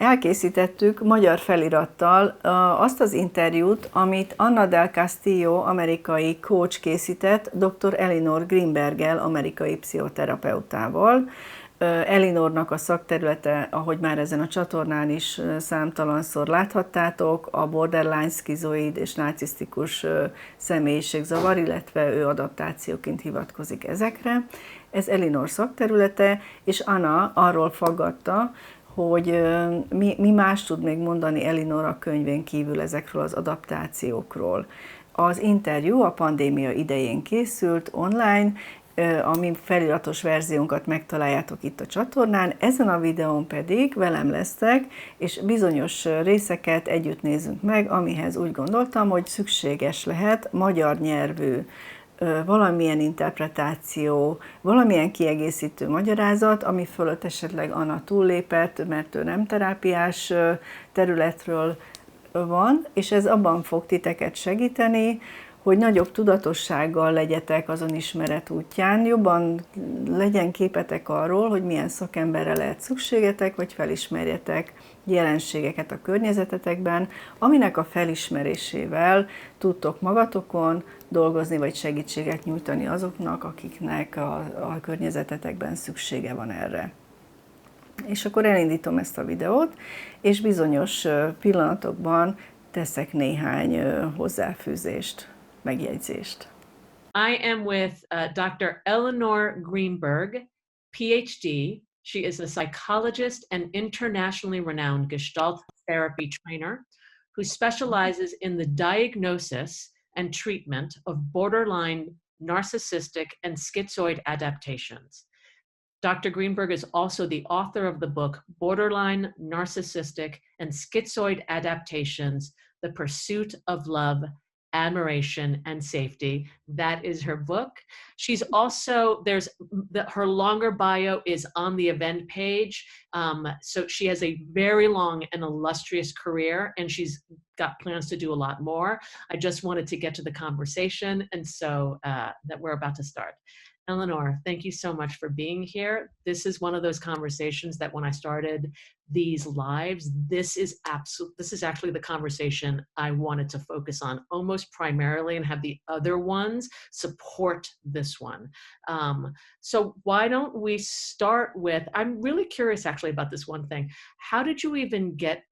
elkészítettük magyar felirattal azt az interjút, amit Anna del Castillo, amerikai coach készített dr. Elinor Greenberggel, amerikai pszichoterapeutával. Elinornak a szakterülete, ahogy már ezen a csatornán is számtalanszor láthattátok, a borderline, SZKIZOID és NÁRCISZTIKUS személyiségzavar, illetve ő adaptációként hivatkozik ezekre. Ez Elinor szakterülete, és Anna arról faggatta, hogy mi más tud még mondani Elinor a könyvén kívül ezekről az adaptációkról. Az interjú a pandémia idején készült online, a mi feliratos verziónkat megtaláljátok itt a csatornán, ezen a videón pedig velem lesztek, és bizonyos részeket együtt nézzünk meg, amihez úgy gondoltam, hogy szükséges lehet magyar nyelvű valamilyen interpretáció, valamilyen kiegészítő magyarázat, ami fölött esetleg Anna túllépett, mert ő nem terápiás területről van, és ez abban fog titeket segíteni, hogy nagyobb tudatossággal legyetek azon ismeret útján, jobban legyen képetek arról, hogy milyen szakemberre lehet szükségetek, vagy felismerjetek jelenségeket a környezetetekben, aminek a felismerésével tudtok magatokon dolgozni, vagy segítséget nyújtani azoknak, akiknek a környezetetekben szüksége van erre. És akkor elindítom ezt a videót, és bizonyos pillanatokban teszek néhány hozzáfűzést, megjegyzést. I am with Dr. Elinor Greenberg, PhD. She is a psychologist and internationally renowned Gestalt therapy trainer who specializes in the diagnosis and treatment of borderline narcissistic and schizoid adaptations. Dr. Greenberg is also the author of the book Borderline Narcissistic and Schizoid Adaptations: The Pursuit of Love, Admiration, and Safety. That is her book. She's also, her longer bio is on the event page. So she has a very long and illustrious career, and she's got plans to do a lot more. I just wanted to get to the conversation, and so that we're about to start. Elinor, thank you so much for being here. This is one of those conversations that when I started these lives, this is actually the conversation I wanted to focus on almost primarily, and have the other ones support this one. So why don't we start with, I'm really curious actually about this one thing. How did you even get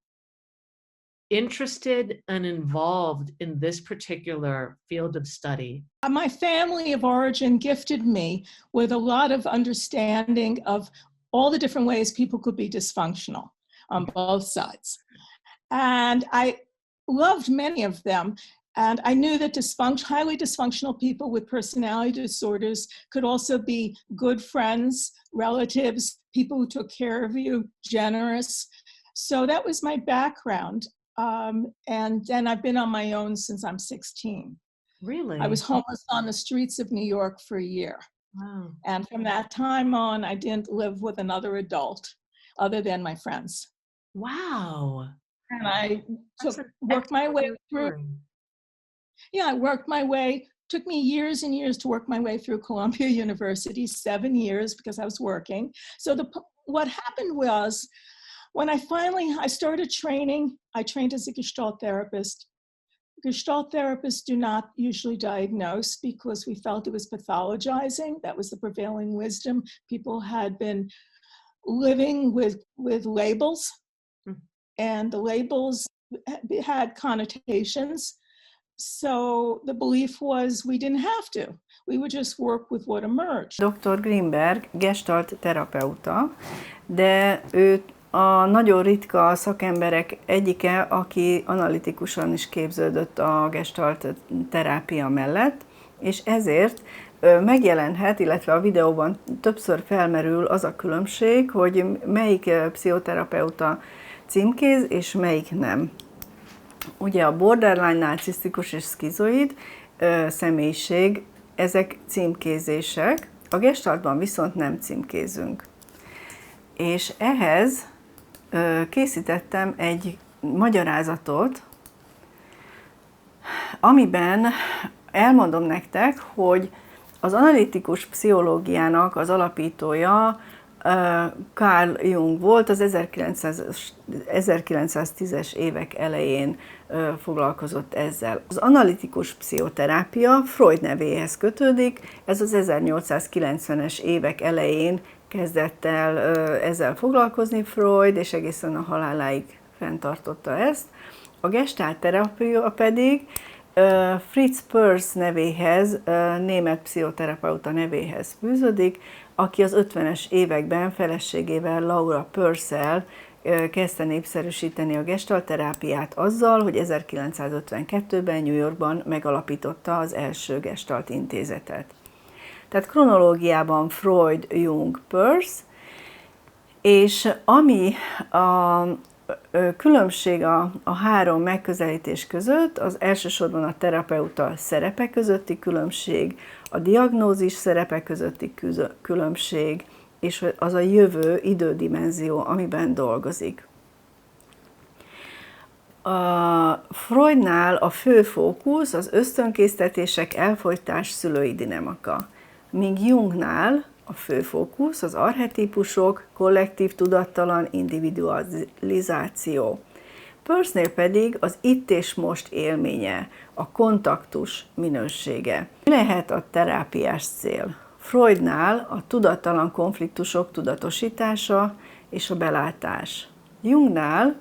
interested and involved in this particular field of study? My family of origin gifted me with a lot of understanding of all the different ways people could be dysfunctional on both sides. And I loved many of them. And I knew that highly dysfunctional people with personality disorders could also be good friends, relatives, people who took care of you, generous. So that was my background. And then I've been on my own since I'm 16. Really? I was homeless on the streets of New York for a year. Wow. And from that time on, I didn't live with another adult other than my friends. Wow. And I worked my way through. Yeah, I worked my way. Took me years and years to work my way through Columbia University, 7 years because I was working. So what happened was, when I started training, I trained as a Gestalt therapist. Gestalt therapists do not usually diagnose because we felt it was pathologizing. That was the prevailing wisdom. People had been living with labels, and the labels had connotations. So the belief was we didn't have to. We would just work with what emerged. Dr. Greenberg Gestalt terapeuta, de ő a nagyon ritka szakemberek egyike, aki analitikusan is képződött a Gestalt terápia mellett, és ezért megjelenhet, illetve a videóban többször felmerül az a különbség, hogy melyik pszichoterapeuta címkéz, és melyik nem. Ugye a borderline, narcisztikus és szkizoid személyiség, ezek címkézések, a Gestaltban viszont nem címkézünk. És ehhez készítettem egy magyarázatot, amiben elmondom nektek, hogy az analitikus pszichológiának az alapítója Carl Jung volt, az 1910-es évek elején foglalkozott ezzel. Az analitikus pszichoterápia Freud nevéhez kötődik, ez az 1890-es évek elején kezdett el ezzel foglalkozni Freud, és egészen a haláláig fenntartotta ezt. A gestalt terápia pedig Fritz Perls nevéhez, német pszichoterapeuta nevéhez fűződik, aki az 50-es években feleségével, Laura Perls-szel kezdte népszerűsíteni a gestaltterápiát azzal, hogy 1952-ben New Yorkban megalapította az első gestalt intézetet. Tehát kronológiában Freud, Jung, Perls, és ami a különbség a három megközelítés között, az elsősorban a terapeuta szerepe közötti különbség, a diagnózis szerepe közötti különbség, és az a jövő idődimenzió, amiben dolgozik. A Freudnál a fő fókusz az ösztönkésztetések, elfolytás, szülői dinamika, míg Jungnál a fő fókusz az archetípusok, kollektív tudattalan individualizáció. Perlsnél pedig az itt és most élménye, a kontaktus minősége. Mi lehet a terápiás cél? Freudnál a tudattalan konfliktusok tudatosítása és a belátás. Jungnál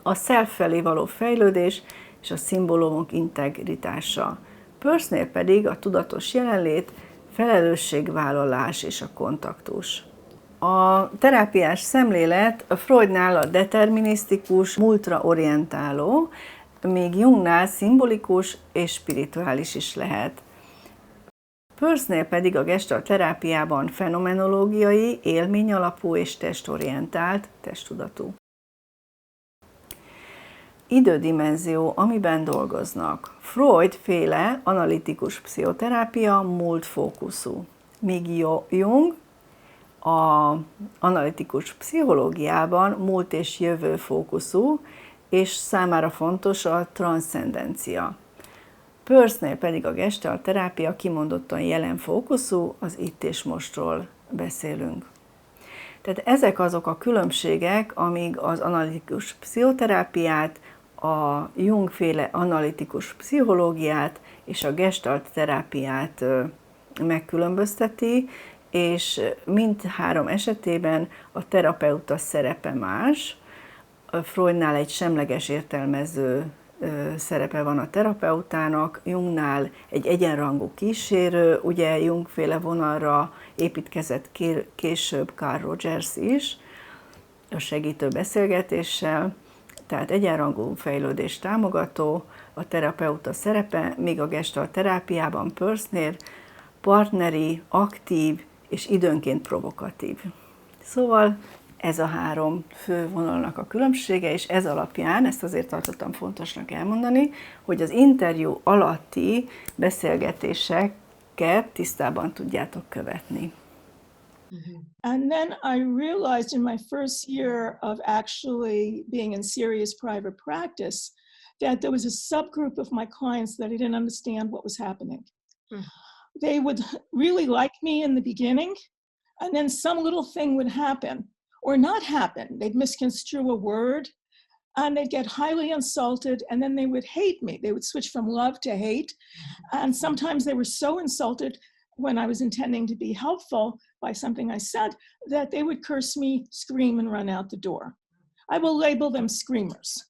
a self felé való fejlődés és a szimbólumok integritása. Perlsnél pedig a tudatos jelenlét, felelősségvállalás és a kontaktus. A terápiás szemlélet a Freudnál a determinisztikus, múltra orientáló, míg Jungnál szimbolikus és spirituális is lehet. Perlsnél pedig a gestalt terápiában fenomenológiai, élményalapú és testorientált, testtudatú. Idődimenzió, amiben dolgoznak. Freud féle analitikus pszichoterápia múlt fókuszú, míg Jung a analitikus pszichológiában múlt és jövő fókuszú, és számára fontos a transzcendencia. Perlsnél pedig a gestalt terápia kimondottan jelen fókuszú, az itt és mostról beszélünk. Tehát ezek azok a különbségek, amíg az analitikus pszichoterápiát, a Jung-féle analitikus pszichológiát és a gestalt terápiát megkülönbözteti, és mindhárom esetében a terapeuta szerepe más. Freudnál egy semleges értelmező szerepe van a terapeutának, Jungnál egy egyenrangú kísérő, ugye Jung-féle vonalra építkezett később Carl Rogers is, a segítő beszélgetéssel, tehát egyenrangú fejlődés támogató a terapeuta szerepe, míg a gestalt terápiában Perlsnél partneri, aktív és időnként provokatív. Szóval ez a három fő vonalnak a különbsége, és ez alapján, ezt azért tartottam fontosnak elmondani, hogy az interjú alatti beszélgetéseket tisztában tudjátok követni. And then I realized in my first year of actually being in serious private practice that there was a subgroup of my clients that I didn't understand what was happening. They would really like me in the beginning, and then some little thing would happen or not happen. They'd misconstrue a word, and they'd get highly insulted, and then they would hate me. They would switch from love to hate, and sometimes they were so insulted when I was intending to be helpful by something I said, that they would curse me, scream, and run out the door. I will label them screamers.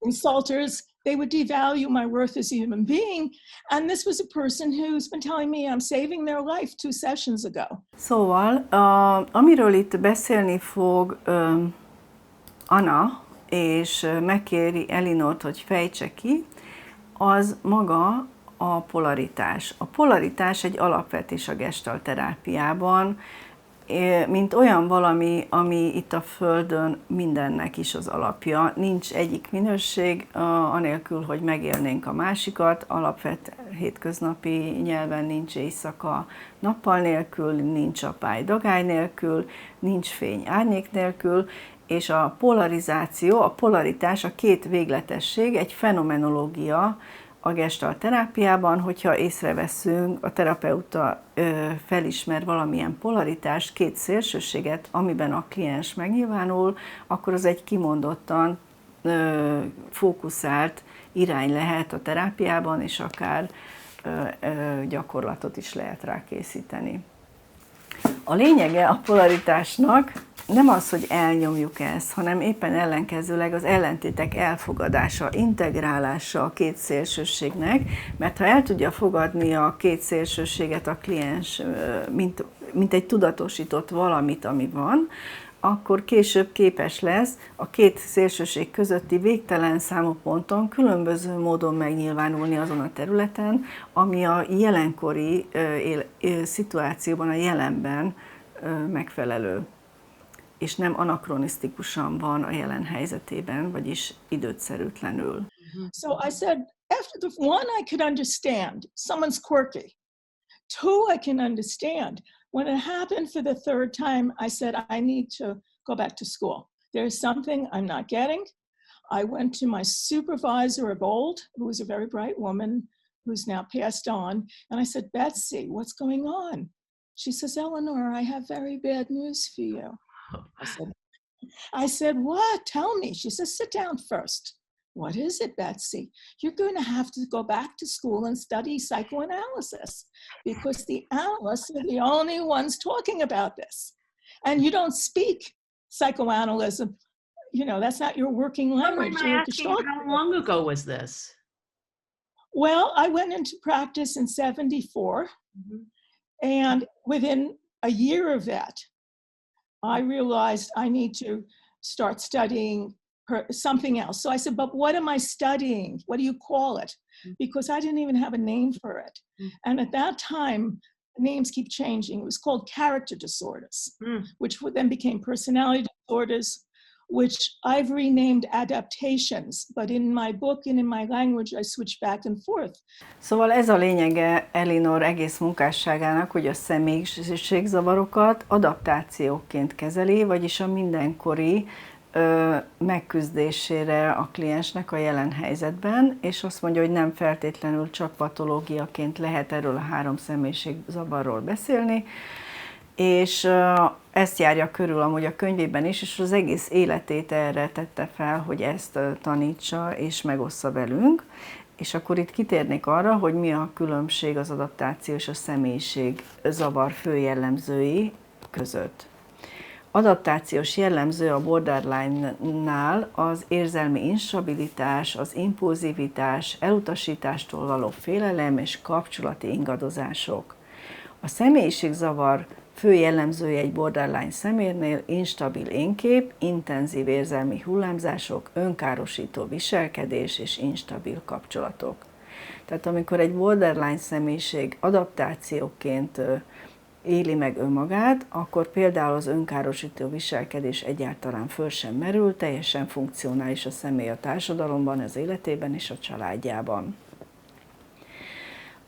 Insulters, they would devalue my worth as a human being, and this was a person who's been telling me I'm saving their life 2 sessions ago. Szóval, amiről itt beszélni fog Anna, és megkéri Elinort, hogy fejtse ki, az maga a polaritás. A polaritás egy alapvetés a gestalt terápiában, mint olyan valami, ami itt a Földön mindennek is az alapja. Nincs egyik minőség, anélkül, hogy megélnénk a másikat. Alapvető hétköznapi nyelven nincs éjszaka nappal nélkül, nincs apály dagály nélkül, nincs fény árnyék nélkül, és a polarizáció, a polaritás, a két végletesség egy fenomenológia, a gestalt terápiában, hogyha észreveszünk, a terapeuta felismer valamilyen polaritást, két szélsőséget, amiben a kliens megnyilvánul, akkor az egy kimondottan fókuszált irány lehet a terápiában, és akár gyakorlatot is lehet rá készíteni. A lényege a polaritásnak nem az, hogy elnyomjuk ezt, hanem éppen ellenkezőleg az ellentétek elfogadása, integrálása a két szélsőségnek, mert ha el tudja fogadni a két szélsőséget a kliens, mint egy tudatosított valamit, ami van, akkor később képes lesz a két szélsőség közötti végtelen számú ponton különböző módon megnyilvánulni azon a területen, ami a jelenkori szituációban, a jelenben megfelelő, és nem anakronisztikusan van a jelen helyzetében, vagyis időszerűtlenül. So I said, after the one I could understand, someone's quirky. Two, I can understand. When it happened for the third time, I said, I need to go back to school. There's something I'm not getting. I went to my supervisor of old, who was a very bright woman, who's now passed on, and I said, Betsy, what's going on? She says, Eleanor, I have very bad news for you. I said, what? Tell me. She says, sit down first. What is it, Betsy? You're going to have to go back to school and study psychoanalysis because the analysts are the only ones talking about this. And you don't speak psychoanalysis. You know, that's not your working language. How long ago was this? Well, I went into practice in 74. And within a year of that, I realized I need to start studying something else. So I said, but what am I studying? What do you call it? Because I didn't even have a name for it. And at that time, names keep changing. It was called character disorders, which then became personality disorders, which I've renamed adaptations. But in my book and in my language, I switch back and forth. Szóval ez a lényege Elinor egész munkásságának, hogy a személyiségzavarokat adaptációként kezeli, vagyis a mindenkori megküzdésére a kliensnek a jelen helyzetben, és azt mondja, hogy nem feltétlenül csak patológiaként lehet erről a 3 személyiségzavarról beszélni, és ezt járja körül amúgy a könyvében is, és az egész életét erre tette fel, hogy ezt tanítsa és megossza velünk, és akkor itt kitérnék arra, hogy mi a különbség az adaptáció és a személyiségzavar fő jellemzői között. Adaptációs jellemző a borderline-nál az érzelmi instabilitás, az impulzivitás, elutasítástól való félelem és kapcsolati ingadozások. A személyiségzavar fő jellemzője egy borderline személynél instabil énkép, intenzív érzelmi hullámzások, önkárosító viselkedés és instabil kapcsolatok. Tehát amikor egy borderline személyiség adaptációként éli meg önmagát, akkor például az önkárosító viselkedés egyáltalán föl sem merül, teljesen funkcionális a személy a társadalomban, az életében és a családjában.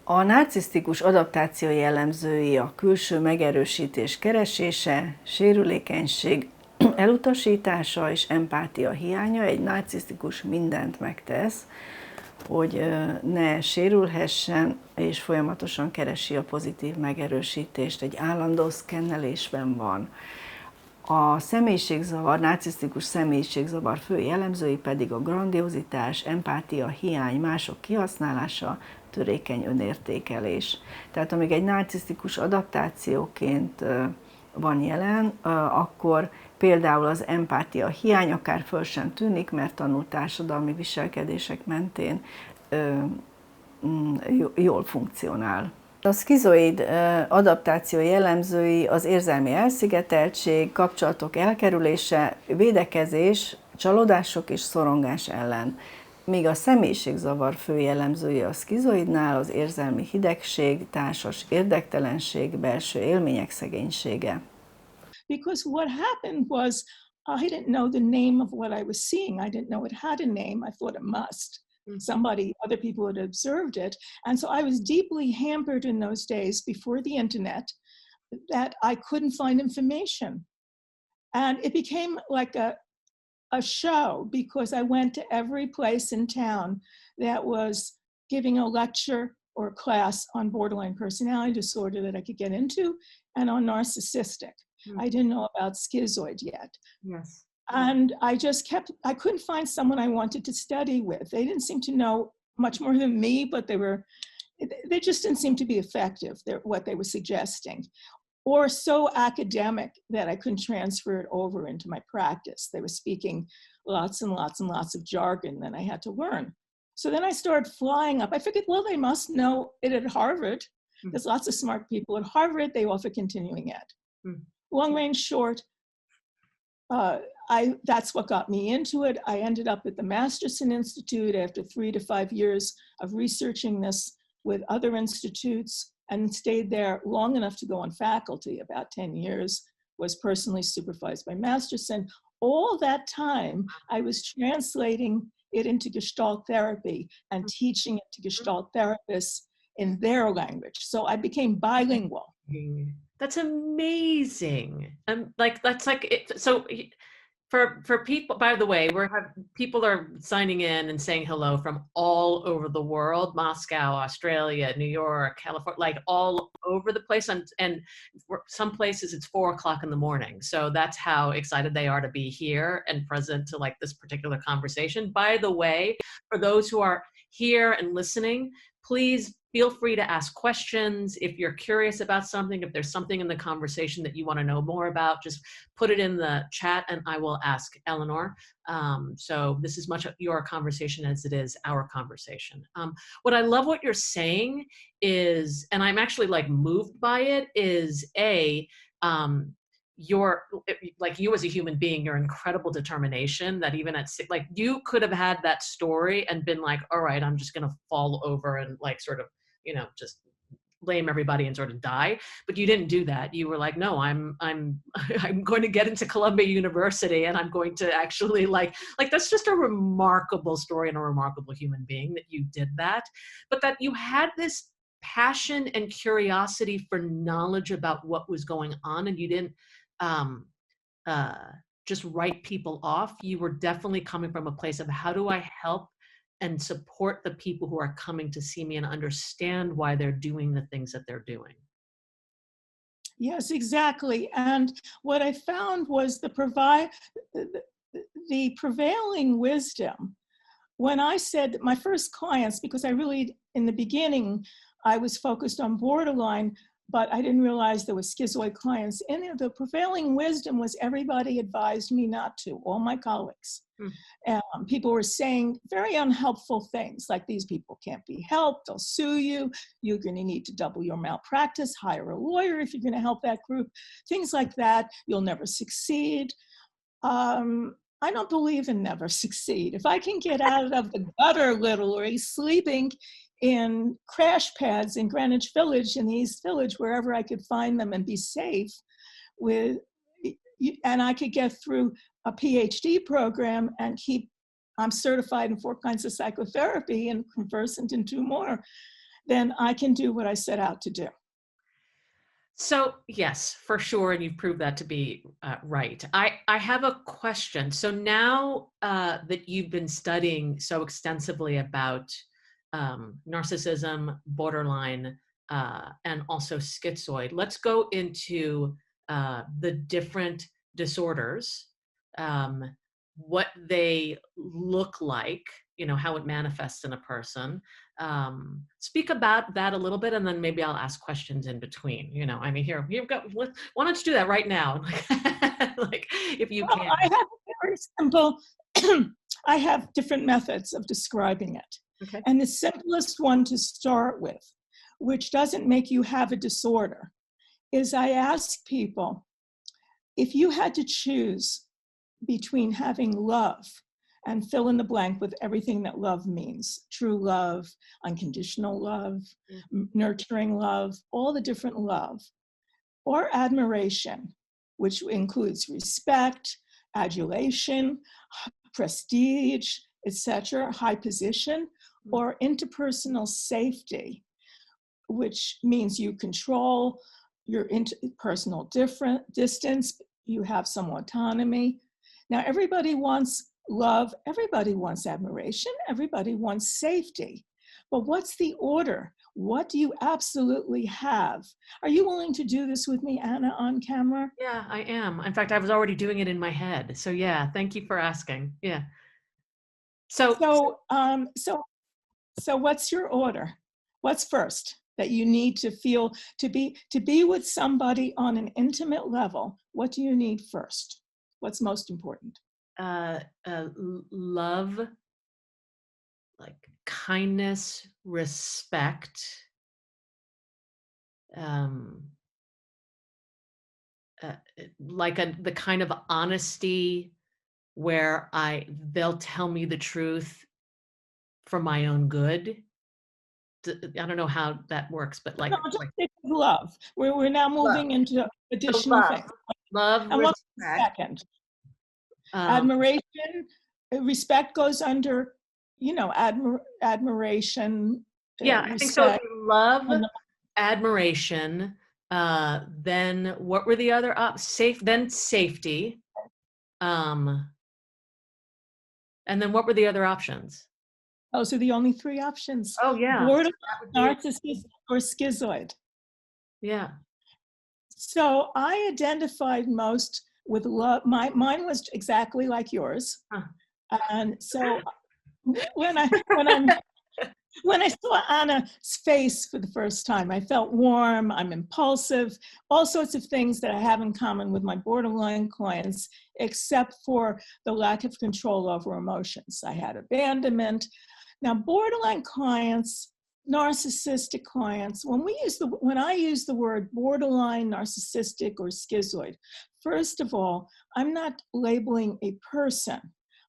A narcisztikus adaptáció jellemzői a külső megerősítés keresése, sérülékenység elutasítása és empátia hiánya. Egy narcisztikus mindent megtesz, hogy ne sérülhessen, és folyamatosan keresi a pozitív megerősítést, egy állandó szkennelésben van. A személyiségzavar, narcisztikus személyiségzavar fő jellemzői pedig a grandiozitás, empátia hiány, mások kihasználása, törékeny önértékelés. Tehát amíg egy narcisztikus adaptációként van jelen, akkor például az empátia hiány akár föl sem tűnik, mert tanult társadalmi viselkedések mentén jól funkcionál. A szkizoid adaptáció jellemzői az érzelmi elszigeteltség, kapcsolatok elkerülése, védekezés, csalódások és szorongás ellen. Míg a személyiségzavar fő jellemzője a szkizoidnál az érzelmi hidegség, társas érdektelenség, belső élmények szegénysége. Because what happened was I didn't know the name of what I was seeing. I didn't know it had a name. I thought it must. Other people had observed it. And so I was deeply hampered in those days before the internet that I couldn't find information. And it became like a show because I went to every place in town that was giving a lecture or a class on borderline personality disorder that I could get into, and on narcissistic. I didn't know about schizoid yet. Yes. And I couldn't find someone I wanted to study with. They didn't seem to know much more than me, but they just didn't seem to be effective, what they were suggesting, or so academic that I couldn't transfer it over into my practice. They were speaking lots and lots and lots of jargon that I had to learn. So then I started flying up. I figured, well, they must know it at Harvard. There's lots of smart people at Harvard. They offer continuing ed. Long range short, that's what got me into it. I ended up at the Masterson Institute after 3 to 5 years of researching this with other institutes, and stayed there long enough to go on faculty, about 10 years, was personally supervised by Masterson. All that time, I was translating it into Gestalt therapy and teaching it to Gestalt therapists in their language. So I became bilingual. That's amazing. So for people, by the way, people are signing in and saying hello from all over the world: Moscow, Australia, New York, California, like all over the place. And for some places it's 4 o'clock in the morning. So that's how excited they are to be here and present to like this particular conversation. By the way, for those who are here and listening, please feel free to ask questions. If you're curious about something, if there's something in the conversation that you want to know more about, just put it in the chat and I will ask Elinor. So this is much your conversation as it is our conversation. What I love what you're saying is, and I'm actually like moved by it, is you're like, you as a human being, your incredible determination that even at like, you could have had that story and been like, all right, I'm just going to fall over and like sort of, you know, just lame everybody and sort of die. But you didn't do that. You were like, no, I'm going to get into Columbia University and I'm going to actually like that's just a remarkable story and a remarkable human being that you did that, but that you had this passion and curiosity for knowledge about what was going on, and you didn't just write people off. You were definitely coming from a place of, how do I help and support the people who are coming to see me and understand why they're doing the things that they're doing? Yes, exactly. And what I found was the prevailing wisdom. When I said that my first clients, because I really, in the beginning, I was focused on borderline, but I didn't realize there were schizoid clients in there. The prevailing wisdom was everybody advised me not to, all my colleagues. People were saying very unhelpful things like, these people can't be helped, they'll sue you, you're going to need to double your malpractice, hire a lawyer if you're going to help that group, things like that, you'll never succeed. I don't believe in never succeed. If I can get out of the gutter literally, sleeping in crash pads in Greenwich Village, in the East Village, wherever I could find them and be safe with, and I could get through a PhD program and I'm certified in 4 kinds of psychotherapy and conversant in 2 more, then I can do what I set out to do. So yes, for sure. And you've proved that to be right. I have a question. So now that you've been studying so extensively about narcissism, borderline, and also schizoid, let's go into the different disorders, what they look like, you know, how it manifests in a person. Speak about that a little bit, and then maybe I'll ask questions in between. You know, I mean, here, you've got, why don't you do that right now? Like, if you can. I have a very simple, I have different methods of describing it. Okay. And the simplest one to start with, which doesn't make you have a disorder, is I ask people, if you had to choose between having love and fill in the blank with everything that love means, true love, unconditional love, nurturing love, all the different love, or admiration, which includes respect, adulation, prestige, etc., high position, or interpersonal safety, which means you control your interpersonal distance, you have some autonomy. Now, everybody wants love, everybody wants admiration, everybody wants safety. But what's the order? What do you absolutely have? Are you willing to do this with me, Anna, on camera? Yeah, I am. In fact, I was already doing it in my head. So yeah, thank you for asking. Yeah. So What's your order? What's first that you need to feel to be with somebody on an intimate level? What do you need first? What's most important? Love, like kindness, respect, the kind of honesty where they'll tell me the truth for my own good. I don't know how that works, but like, no, just think of love. We're now moving into additional things. Love, and what's the respect. second? Admiration, respect goes under, admiration. Yeah, I think so. Love, admiration. Then what were the other safety. And then what were the other options? Those are the only three options. Oh yeah. Borderline, narcissist, or schizoid. Yeah. So I identified most with love. Mine was exactly like yours. Huh. And so when I saw Anna's face for the first time, I felt warm, I'm impulsive, all sorts of things that I have in common with my borderline clients, except for the lack of control over emotions. I had abandonment. Now, borderline clients, narcissistic clients, when I use the word borderline, narcissistic, or schizoid, first of all, I'm not labeling a person.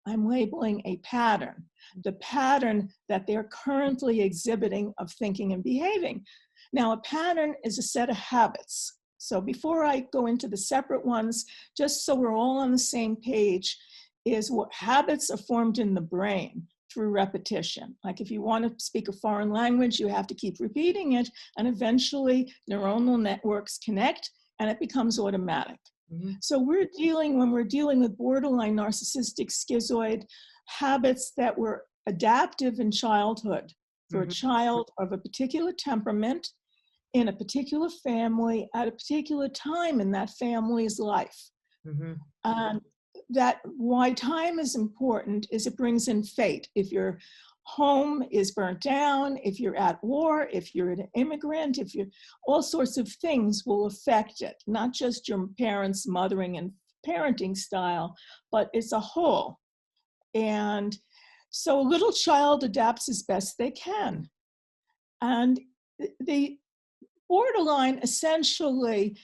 I'm labeling a pattern, the pattern that they're currently exhibiting of thinking and behaving. Now, a pattern is a set of habits. So before I go into the separate ones, just so we're all on the same page, is what habits are formed in the brain through repetition. Like if you want to speak a foreign language, you have to keep repeating it, and eventually neuronal networks connect and it becomes automatic. Mm-hmm. So when we're dealing with borderline narcissistic schizoid, habits that were adaptive in childhood for a child of a particular temperament in a particular family at a particular time in that family's life. That why time is important is it brings in fate. If your home is burnt down, if you're at war, if you're an immigrant, all sorts of things will affect it, not just your parents' mothering and parenting style, but it's a whole. And so a little child adapts as best they can. And the borderline essentially,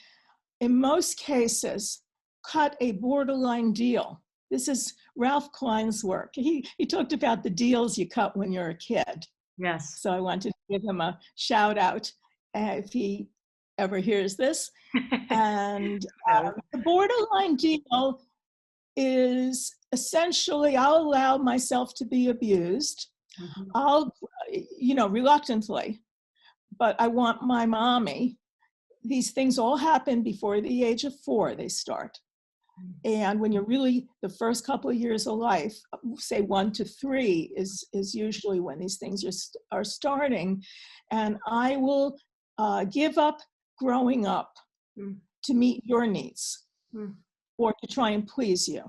in most cases, cut a borderline deal. This is Ralph Klein's work. He talked about the deals you cut when you're a kid. Yes. So I wanted to give him a shout out if he ever hears this. And the borderline deal is essentially, I'll allow myself to be abused. I'll, reluctantly, but I want my mommy. These things all happen before the age of 4, they start. And when you're really, the first couple of years of life, say 1 to 3 is usually when these things are starting. And I will give up growing up to meet your needs or to try and please you.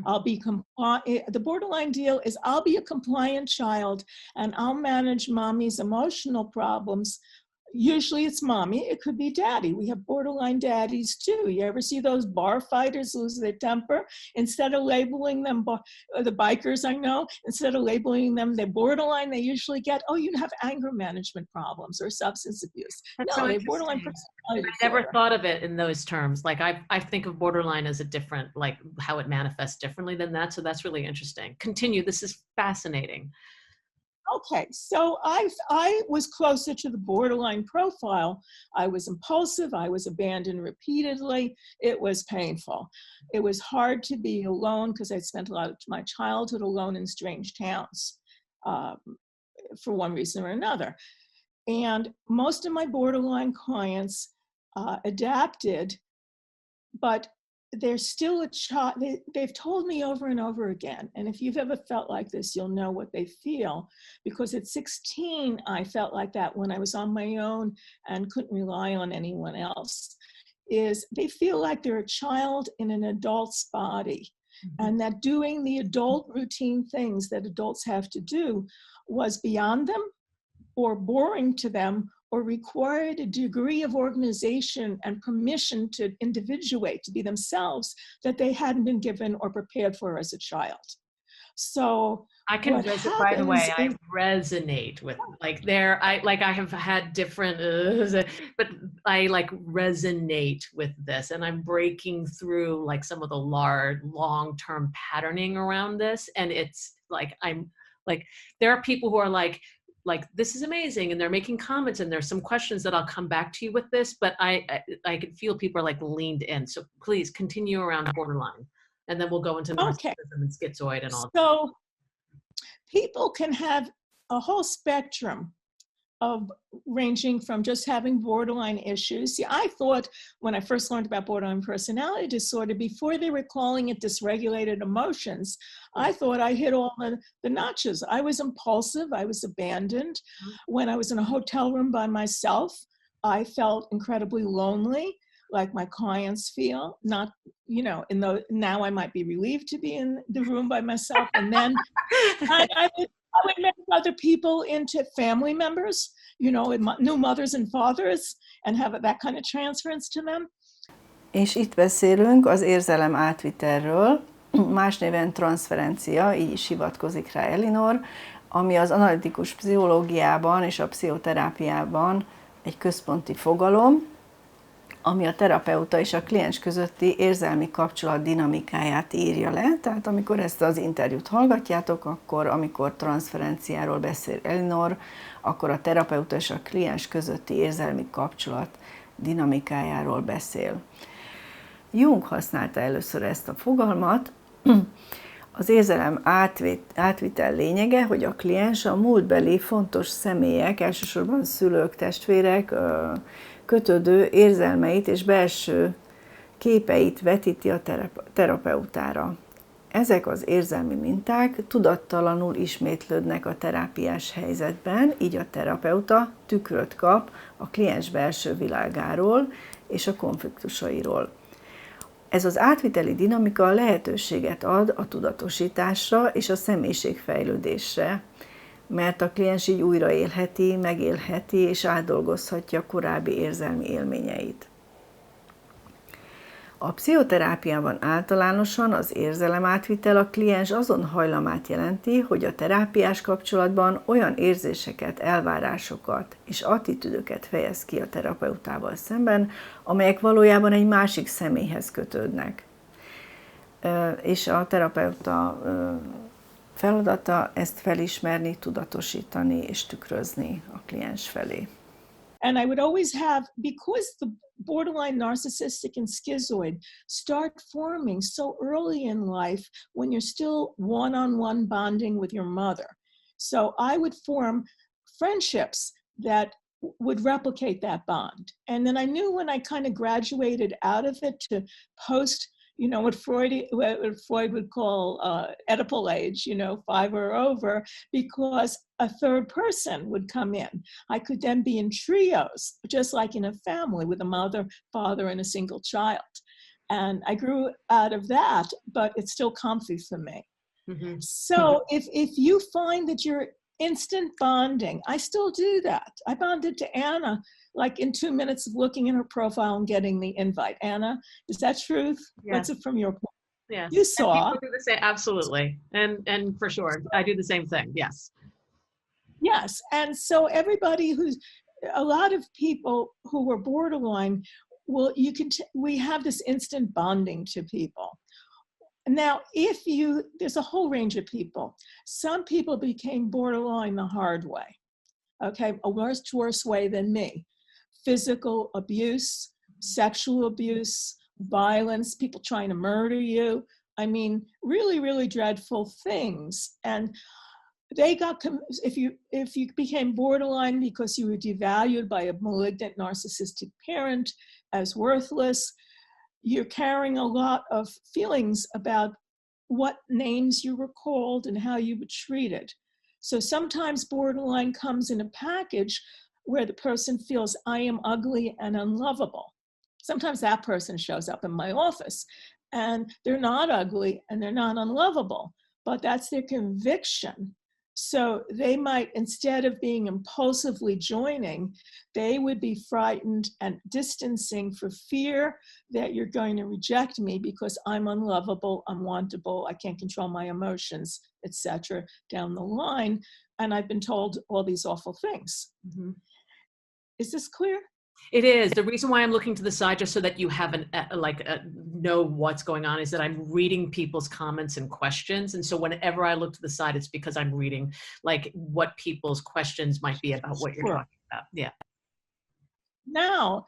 I'll be the borderline deal is I'll be a compliant child and I'll manage mommy's emotional problems. Usually it's mommy, it could be daddy. We have borderline daddies too. You ever see those bar fighters lose their temper? Instead of labeling them, the bikers I know, instead of labeling them they're borderline, they usually get, oh, you have anger management problems or substance abuse. That's no, so they're borderline personality I never thought of it in those terms. Like I think of borderline as a different, like how it manifests differently than that. So that's really interesting. Continue, this is fascinating. Okay, so I was closer to the borderline profile. I was impulsive. I was abandoned repeatedly. It was painful. It was hard to be alone because I spent a lot of my childhood alone in strange towns for one reason or another. And most of my borderline clients adapted, but they're still a child. They've told me over and over again, and if you've ever felt like this, you'll know what they feel, because at 16, I felt like that when I was on my own and couldn't rely on anyone else, is they feel like they're a child in an adult's body, and that doing the adult routine things that adults have to do was beyond them or boring to them, or required a degree of organization and permission to individuate, to be themselves, that they hadn't been given or prepared for as a child. So I can resonate, by the way, I resonate with like I have had different, but I like resonate with this, and I'm breaking through like some of the long-term patterning around this. And it's like, I'm like, there are people who are like, this is amazing, and they're making comments, and there's some questions that I'll come back to you with this, but I can feel people are like leaned in. So please continue around borderline, and then we'll go into narcissism and schizoid and all. So people can have a whole spectrum of ranging from just having borderline issues. See, I thought when I first learned about borderline personality disorder, before they were calling it dysregulated emotions, I thought I hit all the notches. I was impulsive, I was abandoned. When I was in a hotel room by myself, I felt incredibly lonely, like my clients feel. Not, you know, now I might be relieved to be in the room by myself. And then I would make other people into family members, you know, new mothers and fathers, and have that kind of transference to them. És itt beszélünk az érzelemátvitelről, más néven transzferencia, így is hivatkozik rá Elinor, ami az analitikus pszichológiában és a pszichoterápiában egy központi fogalom, ami a terapeuta és a kliens közötti érzelmi kapcsolat dinamikáját írja le. Tehát amikor ezt az interjút hallgatjátok, akkor amikor transzferenciáról beszél Elinor, akkor a terapeuta és a kliens közötti érzelmi kapcsolat dinamikájáról beszél. Jung használta először ezt a fogalmat. Az érzelem átvitel lényege, hogy a kliens a múltbeli fontos személyek, elsősorban szülők, testvérek, kötődő érzelmeit és belső képeit vetíti a terapeutára. Ezek az érzelmi minták tudattalanul ismétlődnek a terápiás helyzetben, így a terapeuta tükröt kap a kliens belső világáról és a konfliktusairól. Ez az átviteli dinamika lehetőséget ad a tudatosításra és a személyiségfejlődésre, mert a kliens így újraélheti, megélheti és átdolgozhatja korábbi érzelmi élményeit. A pszichoterápiában általánosan az érzelemátvitel a kliens azon hajlamát jelenti, hogy a terápiás kapcsolatban olyan érzéseket, elvárásokat és attitűdöket fejez ki a terapeutával szemben, amelyek valójában egy másik személyhez kötődnek. És a terapeuta feladata ezt felismerni, tudatosítani és tükrözni a kliens felé. And I would always have, because the borderline narcissistic and schizoid start forming so early in life when you're still one-on-one bonding with your mother. So I would form friendships that would replicate that bond. And then I knew when I kind of graduated out of it to post, you know, what Freud would call Oedipal age, you know, 5 or over, because a third person would come in. I could then be in trios, just like in a family with a mother, father, and a single child. And I grew out of that, but it's still comfy for me. Mm-hmm. So if you find that you're instant bonding, I still do that. I bonded to Anna like in 2 minutes of looking at her profile and getting the invite. Anna, is that truth? Yes. What's it from your point? Yes. You saw. Do the same, absolutely. And for sure, I do the same thing. Yes. Yes. And so everybody a lot of people who were borderline, well, we have this instant bonding to people. Now, there's a whole range of people. Some people became borderline the hard way. Okay, a worse way than me. Physical abuse, sexual abuse, violence, people trying to murder you. I mean, really, really dreadful things. And they got, if you became borderline because you were devalued by a malignant narcissistic parent as worthless, you're carrying a lot of feelings about what names you were called and how you were treated. So sometimes borderline comes in a package where the person feels, I am ugly and unlovable. Sometimes that person shows up in my office and they're not ugly and they're not unlovable, but that's their conviction. So they might, instead of being impulsively joining, they would be frightened and distancing for fear that you're going to reject me because I'm unlovable, unwantable, I can't control my emotions, etc. down the line. And I've been told all these awful things. Mm-hmm. Is this clear? It is. The reason why I'm looking to the side, just so that you have know what's going on, is that I'm reading people's comments and questions. And so whenever I look to the side, it's because I'm reading like what people's questions might be about what you're talking about. Yeah. Now,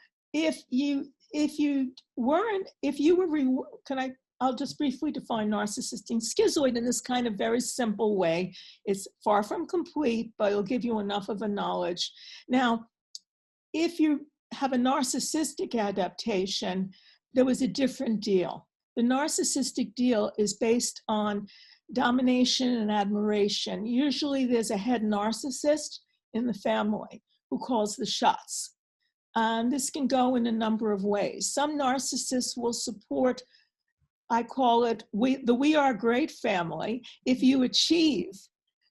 I'll just briefly define narcissistic schizoid in this kind of very simple way. It's far from complete, but it'll give you enough of a knowledge. Now, if you have a narcissistic adaptation, there was a different deal. The narcissistic deal is based on domination and admiration. Usually there's a head narcissist in the family who calls the shots. This can go in a number of ways. Some narcissists will support, I call it the we are great family. If you achieve,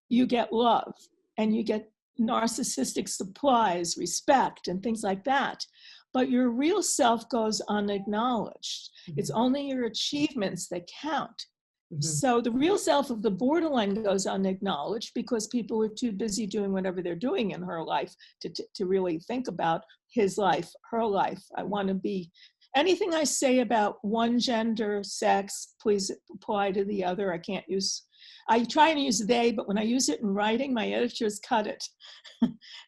you get love and you get narcissistic supplies, respect, and things like that. But your real self goes unacknowledged. Mm-hmm. It's only your achievements that count. Mm-hmm. So the real self of the borderline goes unacknowledged because people are too busy doing whatever they're doing in her life to really think about his life, her life. I want to be, anything I say about one gender, sex, please apply to the other. I try to use they, but when I use it in writing, my editors cut it.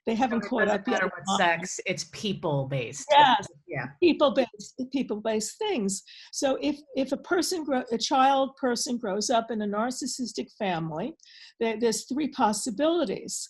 They haven't caught up yet. It doesn't matter what sex, it's people-based. Yes, yeah. People-based things. So if a child person grows up in a narcissistic family, there's three possibilities.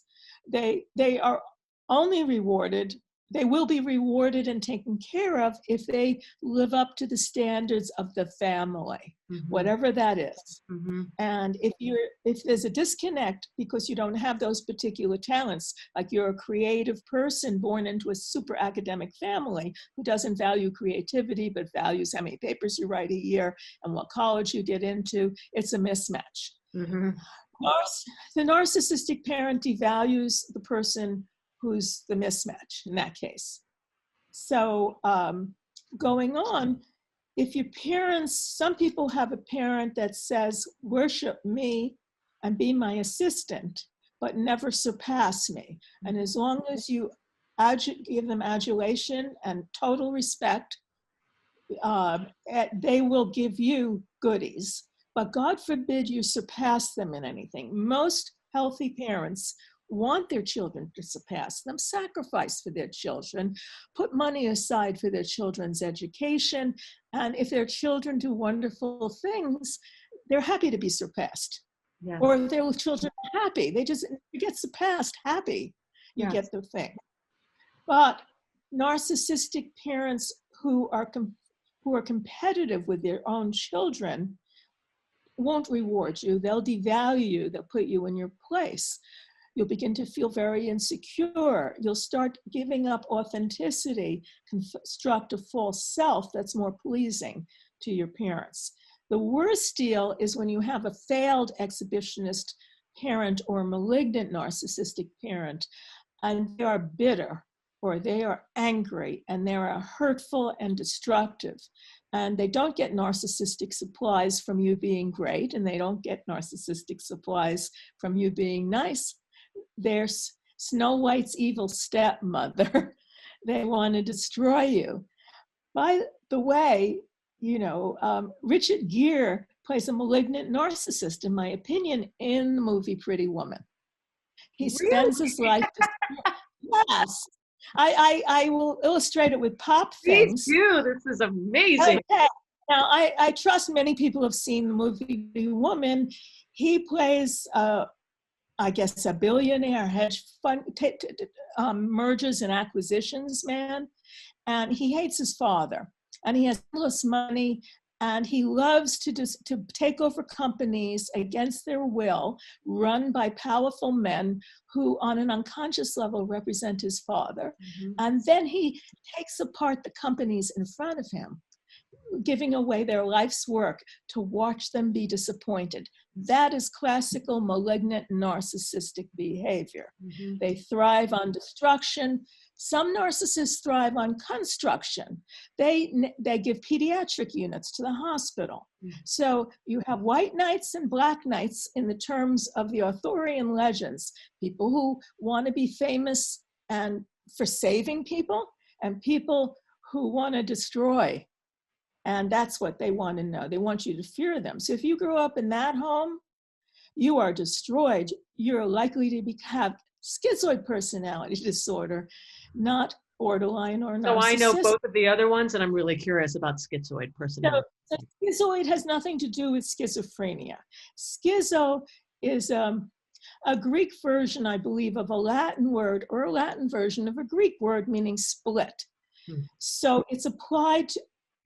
They are only rewarded. They will be rewarded and taken care of if they live up to the standards of the family, mm-hmm. whatever that is. Mm-hmm. And if there's a disconnect because you don't have those particular talents, like you're a creative person born into a super academic family who doesn't value creativity but values how many papers you write a year and what college you get into, it's a mismatch. Mm-hmm. The narcissistic parent devalues the person who's the mismatch in that case. So going on, if your parents, some people have a parent that says, worship me and be my assistant, but never surpass me. And as long as you give them adulation and total respect, they will give you goodies. But God forbid you surpass them in anything. Most healthy parents want their children to surpass them, sacrifice for their children, put money aside for their children's education, and if their children do wonderful things, they're happy to be surpassed. Yeah. Or if their children are happy, you get surpassed, happy, you get the thing. But narcissistic parents who are competitive with their own children won't reward you, they'll devalue you, they'll put you in your place. You'll begin to feel very insecure. You'll start giving up authenticity, construct a false self that's more pleasing to your parents. The worst deal is when you have a failed exhibitionist parent or malignant narcissistic parent, and they are bitter or they are angry and they are hurtful and destructive. And they don't get narcissistic supplies from you being great, and they don't get narcissistic supplies from you being nice. There's Snow White's evil stepmother. They want to destroy you. By the way, Richard Gere plays a malignant narcissist, in my opinion, in the movie Pretty Woman. He spends his life. Yes. I will illustrate it with pop things. Me too. This is amazing. Okay. Now, I trust many people have seen the movie Pretty Woman. He plays I guess a billionaire hedge fund mergers and acquisitions man, and he hates his father. and he has endless money, and he loves to take over companies against their will, run by powerful men who on an unconscious level represent his father. And then he takes apart the companies in front of him, giving away their life's work to watch them be disappointed. That is classical malignant narcissistic behavior. They thrive on destruction. Some narcissists thrive on construction. They give pediatric units to the hospital. So you have white knights and black knights in the terms of the Arthurian legends, people who want to be famous and for saving people, and people who want to destroy. And that's what they want to know. They want you to fear them. So if you grow up in that home, you are destroyed. You're likely to have schizoid personality disorder, not borderline or narcissistic. So I know both of the other ones, and I'm really curious about schizoid personality. So schizoid has nothing to do with schizophrenia. Schizo is a Greek version, I believe, of a Latin word, or a Latin version of a Greek word meaning split. So it's applied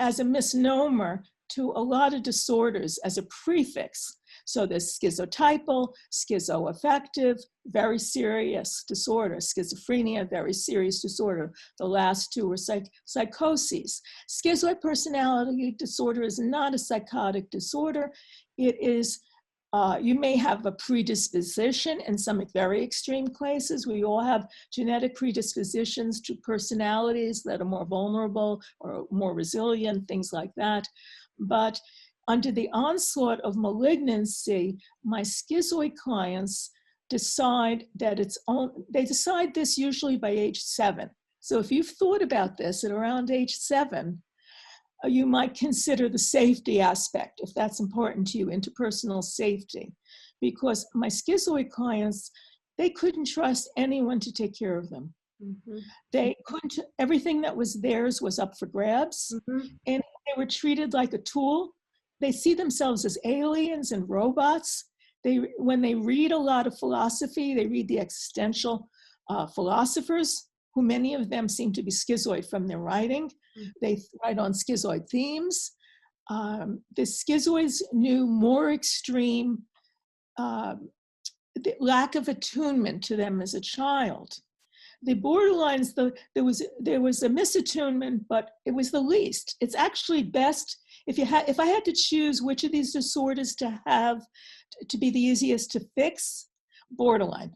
as a misnomer to a lot of disorders as a prefix. So there's schizotypal, schizoaffective, very serious disorder. Schizophrenia, very serious disorder. The last two are psychoses. Schizoid personality disorder is not a psychotic disorder. It is, you may have a predisposition in some very extreme cases. We all have genetic predispositions to personalities that are more vulnerable or more resilient, things like that. But under the onslaught of malignancy, my schizoid clients decide that they decide this usually by age 7. So if you've thought about this at around age 7, you might consider the safety aspect, if that's important to you, interpersonal safety. Because my schizoid clients, they couldn't trust anyone to take care of them. They couldn't, everything that was theirs was up for grabs, and they were treated like a tool. They see themselves as aliens and robots. When they read a lot of philosophy, they read the existential philosophers, who many of them seem to be schizoid from their writing. They write on schizoid themes. The schizoids knew more extreme lack of attunement to them as a child. The borderlines, there was a misattunement, but it was the least. It's actually best if I had to choose which of these disorders to have to be the easiest to fix, borderline.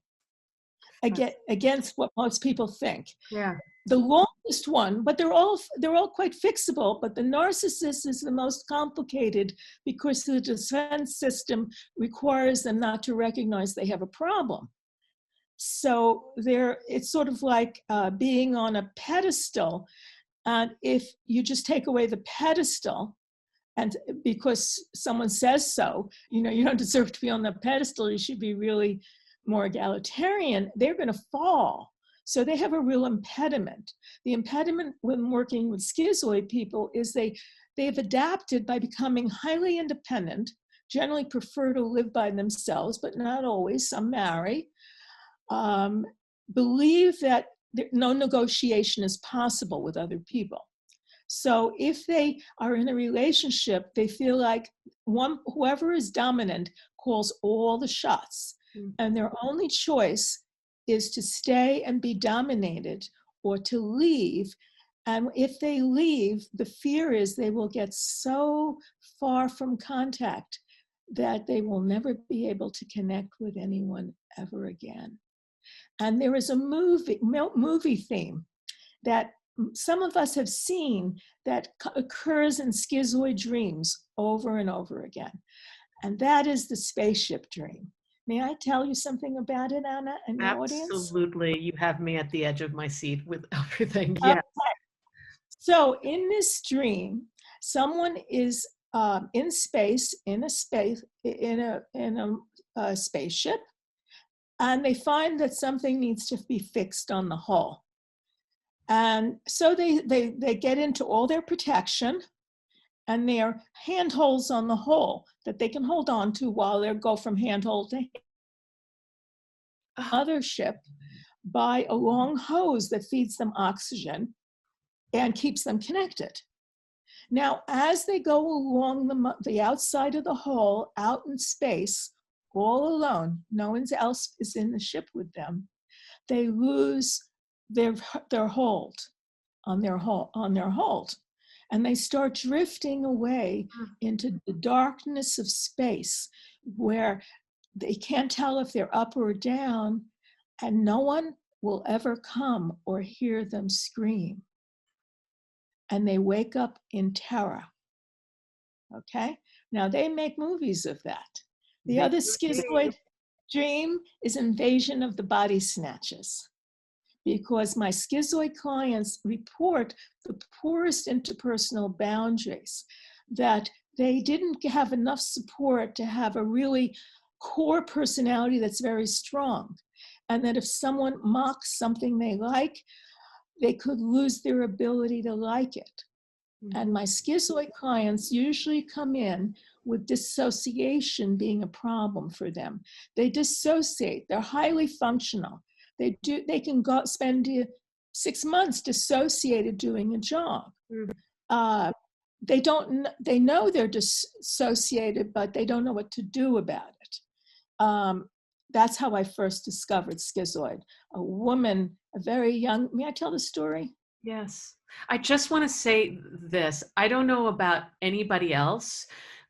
Against what most people think. Yeah. The longest one, but they're all quite fixable, but the narcissist is the most complicated because the defense system requires them not to recognize they have a problem. So it's sort of like being on a pedestal, and if you just take away the pedestal, and because someone says so, you don't deserve to be on the pedestal, you should be really more egalitarian, they're going to fall. So they have a real impediment. The impediment when working with schizoid people is they've adapted by becoming highly independent, generally prefer to live by themselves, but not always, some marry, believe that no negotiation is possible with other people. So if they are in a relationship, they feel like whoever is dominant calls all the shots. And their only choice is to stay and be dominated or to leave. And if they leave, the fear is they will get so far from contact that they will never be able to connect with anyone ever again. And there is a movie theme that some of us have seen that occurs in schizoid dreams over and over again. And that is the spaceship dream. May I tell you something about it, Anna, and the audience? Absolutely. You have me at the edge of my seat with everything. Yes. Okay. So in this dream, someone is in space, in a spaceship, and they find that something needs to be fixed on the hull. And so they get into all their protection, and their handholds on the hull that they can hold on to while they go from handhold to other ship by a long hose that feeds them oxygen and keeps them connected. Now, as they go along the outside of the hull, out in space, all alone, no one else is in the ship with them, they lose their hold on their hold. And they start drifting away into the darkness of space where they can't tell if they're up or down, and no one will ever come or hear them scream. And they wake up in terror. Okay? Now they make movies of that. The other schizoid dream is Invasion of the Body Snatchers, because my schizoid clients report the poorest interpersonal boundaries, that they didn't have enough support to have a really core personality that's very strong, and that if someone mocks something they like, they could lose their ability to like it. And my schizoid clients usually come in with dissociation being a problem for them. They dissociate, they're highly functional. They can go spend 6 months dissociated doing a job. They know they're dissociated, but they don't know what to do about it. That's how I first discovered schizoid. A woman, a very young, may I tell the story? Yes. I just want to say this. I don't know about anybody else,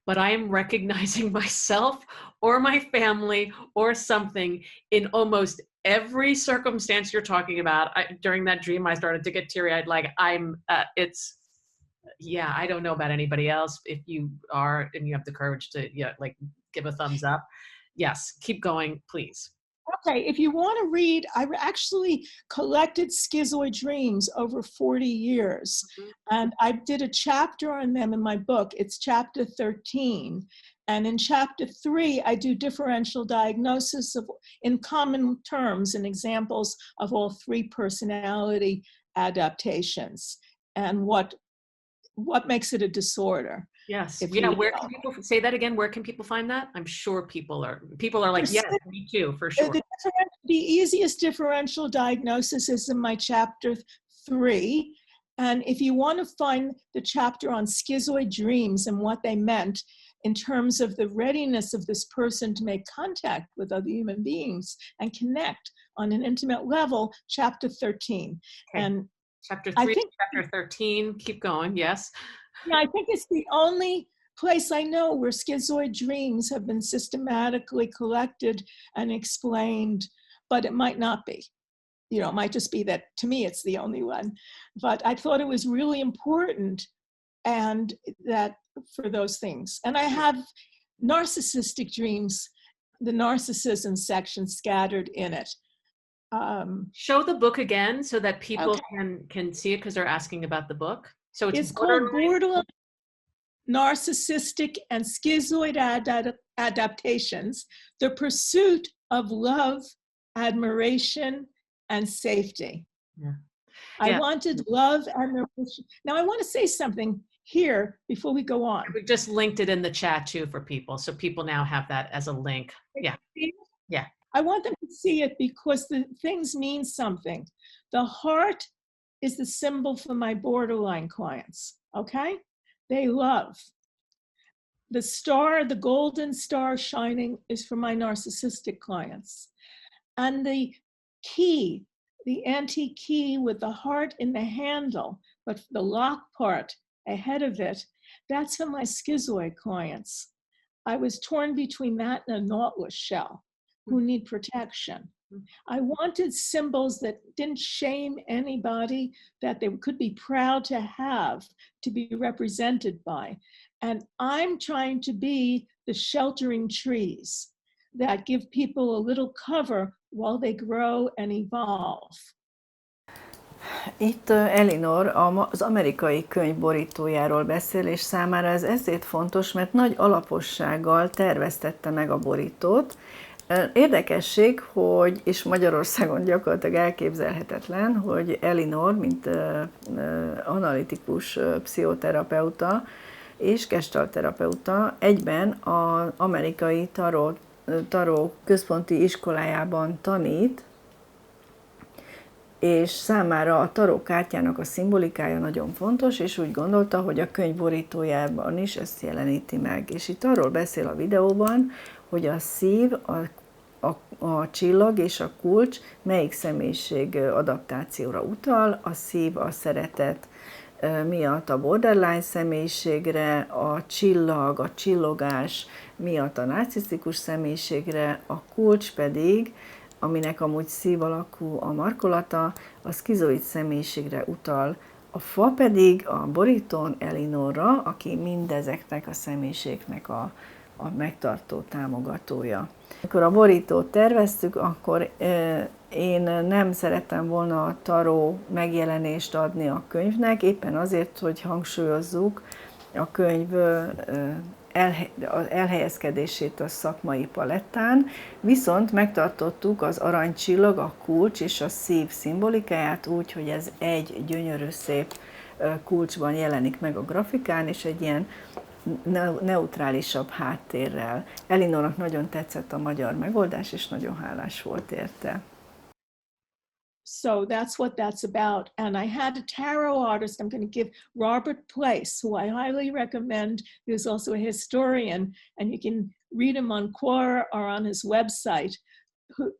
but I am recognizing myself or my family or something in almost every circumstance you're talking about. During that dream, I started to get teary-eyed. Like I don't know about anybody else. If you are, and you have the courage to give a thumbs up. Yes, keep going, please. Okay, if you want to read, I actually collected schizoid dreams over 40 years. And I did a chapter on them in my book. It's chapter 13. And in chapter 3, I do differential diagnosis in common terms and examples of all 3 personality adaptations and what makes it a disorder. Yes. Where can people say that again? Where can people find that? I'm sure people are like, yes, me too, for sure. The easiest differential diagnosis is in my chapter 3. And if you want to find the chapter on schizoid dreams and what they meant in terms of the readiness of this person to make contact with other human beings and connect on an intimate level, chapter 13. Okay. And chapter 3, chapter 13, keep going, yes. Yeah, I think it's the only place I know where schizoid dreams have been systematically collected and explained, but it might not be. It might just be that, to me, it's the only one. But I thought it was really important and that for those things. And I have narcissistic dreams, the narcissism section scattered in it. Show the book again so that people can see it, because they're asking about the book. So it's called Borderline, Narcissistic and Schizoid Adaptations, the Pursuit of Love, Admiration, and Safety. Yeah. I wanted love, admiration. Now I want to say something here before we go on. We just linked it in the chat too for people, so people now have that as a link. Yeah. Yeah. I want them to see it because the things mean something. The heart is the symbol for my borderline clients, okay? They love. The star, the golden star shining, is for my narcissistic clients. And the key, the antique key with the heart in the handle, but the lock part ahead of it, that's for my schizoid clients. I was torn between that and a nautilus shell who need protection. I wanted symbols that didn't shame anybody, that they could be proud to have, to be represented by. And I'm trying to be the sheltering trees that give people a little cover while they grow and evolve. Itt Elinor az amerikai könyv borítójáról beszél, és számára ez ezért fontos, mert nagy alapossággal terveztette meg a borítót. Érdekesség, hogy, és Magyarországon gyakorlatilag elképzelhetetlen, hogy Elinor, mint analitikus pszichoterapeuta és gestaltterapeuta egyben az amerikai tarot központi iskolájában tanít, és számára a tarókártyának a szimbolikája nagyon fontos, és úgy gondolta, hogy a könyv borítójában is ezt jeleníti meg. És itt arról beszél a videóban, hogy a szív, a csillag és a kulcs melyik személyiség adaptációra utal. A szív a szeretet miatt a borderline személyiségre, a csillag, a csillogás miatt a narcisztikus személyiségre, a kulcs pedig, aminek amúgy szív alakú a markolata, a szkizoid személyiségre utal. A fa pedig a borítón Elinorra, aki mindezeknek a személyiségnek a megtartó támogatója. Amikor a borítót terveztük, akkor én nem szerettem volna a taró megjelenést adni a könyvnek, éppen azért, hogy hangsúlyozzuk a könyv elhelyezkedését a szakmai palettán, viszont megtartottuk az aranycsillag, a kulcs és a szív szimbolikáját úgy, hogy ez egy gyönyörű szép kulcsban jelenik meg a grafikán, és egy ilyen neutrálisabb háttérrel. Elinornak nagyon tetszett a magyar megoldás, és nagyon hálás volt érte. So that's what that's about. And I had a tarot artist, I'm going to give Robert Place, who I highly recommend, who's also a historian, and you can read him on Quora or on his website, who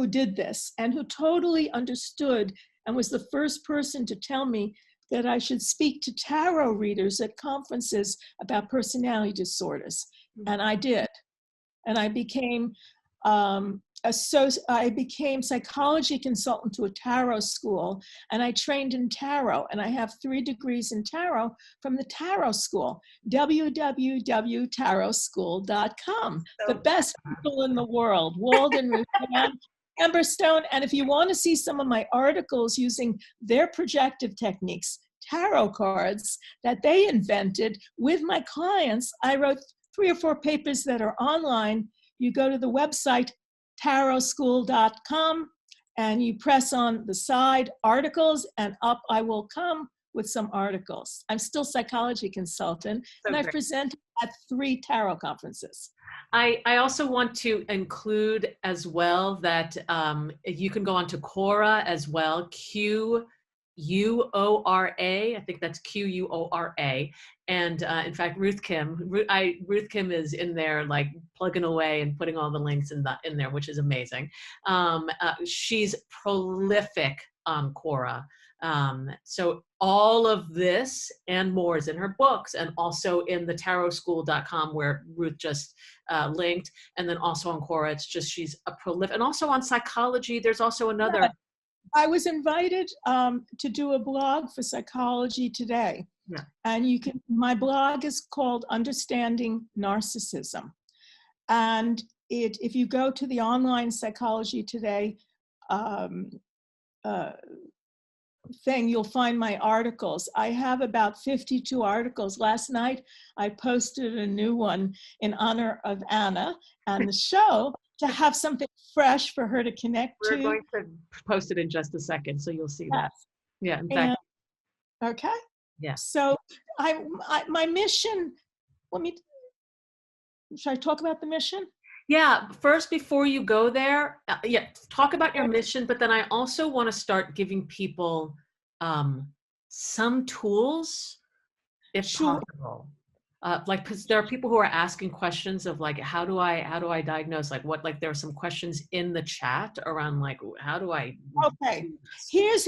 did this and who totally understood and was the first person to tell me that I should speak to tarot readers at conferences about personality disorders. And I did. And I became I became psychology consultant to a tarot school, and I trained in tarot, and I have 3 degrees in tarot from the tarot school, www.tarotschool.com. The best people in the world, Walden, Ruth, Amberstone, and if you want to see some of my articles using their projective techniques, tarot cards that they invented with my clients, I wrote 3 or 4 papers that are online. You go to the website tarotschool.com and you press on the side articles, and up I will come with some articles. I'm still psychology consultant, and I've presented at 3 tarot conferences. I also want to include as well that you can go onto Quora as well, Quora, I think that's Quora. And in fact, Ruth Kim is in there like plugging away and putting all the links in there, which is amazing. She's prolific on Quora. So all of this and more is in her books, and also in the tarotschool.com where Ruth just linked, and then also on Quora. It's just, she's a prolific, and also on psychology. There's also another. Yeah. I was invited to do a blog for Psychology Today. Yeah. And my blog is called Understanding Narcissism. And if you go to the online Psychology Today thing, you'll find my articles. I have about 52 articles. Last night, I posted a new one in honor of Anna and the show to have something fresh for her to connect to. We're going to post it in just a second, so you'll see that. Yeah, in fact. Okay. Yeah. So my mission, should I talk about the mission? Yeah, first, before you go there, talk about your mission, but then I also want to start giving people some tools, if possible. Like, because there are people who are asking questions of like, how do I diagnose, like what, like there are some questions in the chat around like, how do I? Okay, here's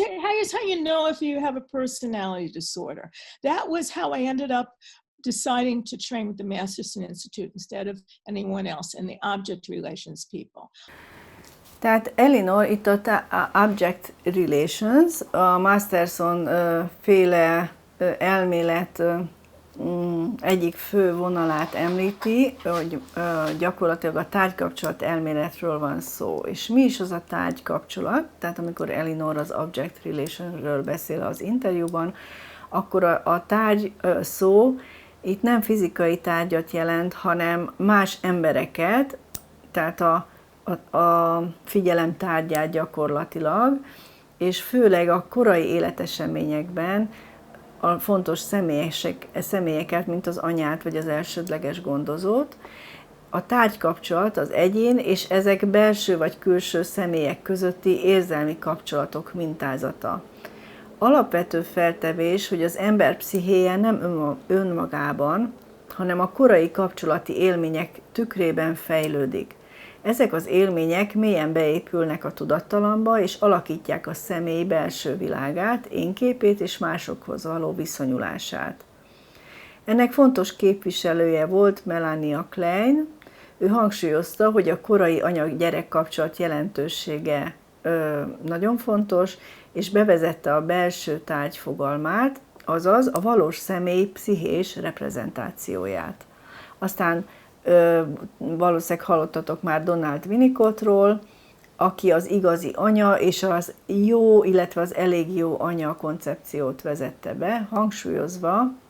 how you know if you have a personality disorder. That was how I ended up deciding to train with the Masterson Institute instead of anyone else and the object relations people. Tehát Elinor itt a object relations, a Masterson féle elmélet egyik fő vonalát említi, hogy gyakorlatilag a tárgykapcsolat elméletről van szó. És mi is az a tárgykapcsolat? Tehát amikor Elinor az object relationről beszél az interjúban, akkor a tárgy szó itt nem fizikai tárgyat jelent, hanem más embereket, tehát a figyelem tárgyát gyakorlatilag, és főleg a korai életeseményekben a fontos személyeket, mint az anyát vagy az elsődleges gondozót. A tárgykapcsolat az egyén és ezek belső vagy külső személyek közötti érzelmi kapcsolatok mintázata. Alapvető feltevés, hogy az ember pszichéje nem önmagában, hanem a korai kapcsolati élmények tükrében fejlődik. Ezek az élmények mélyen beépülnek a tudattalamba, és alakítják a személy belső világát, énképét és másokhoz való viszonyulását. Ennek fontos képviselője volt Melania Klein. Ő hangsúlyozta, hogy a korai anya-gyerek kapcsolat jelentősége nagyon fontos, és bevezette a belső tárgy fogalmát, azaz a valós személy pszichés reprezentációját. Aztán valószínűleg hallottatok már Donald Winnicottról, aki az igazi anya és az jó, illetve az elég jó anya koncepciót vezette be, hangsúlyozva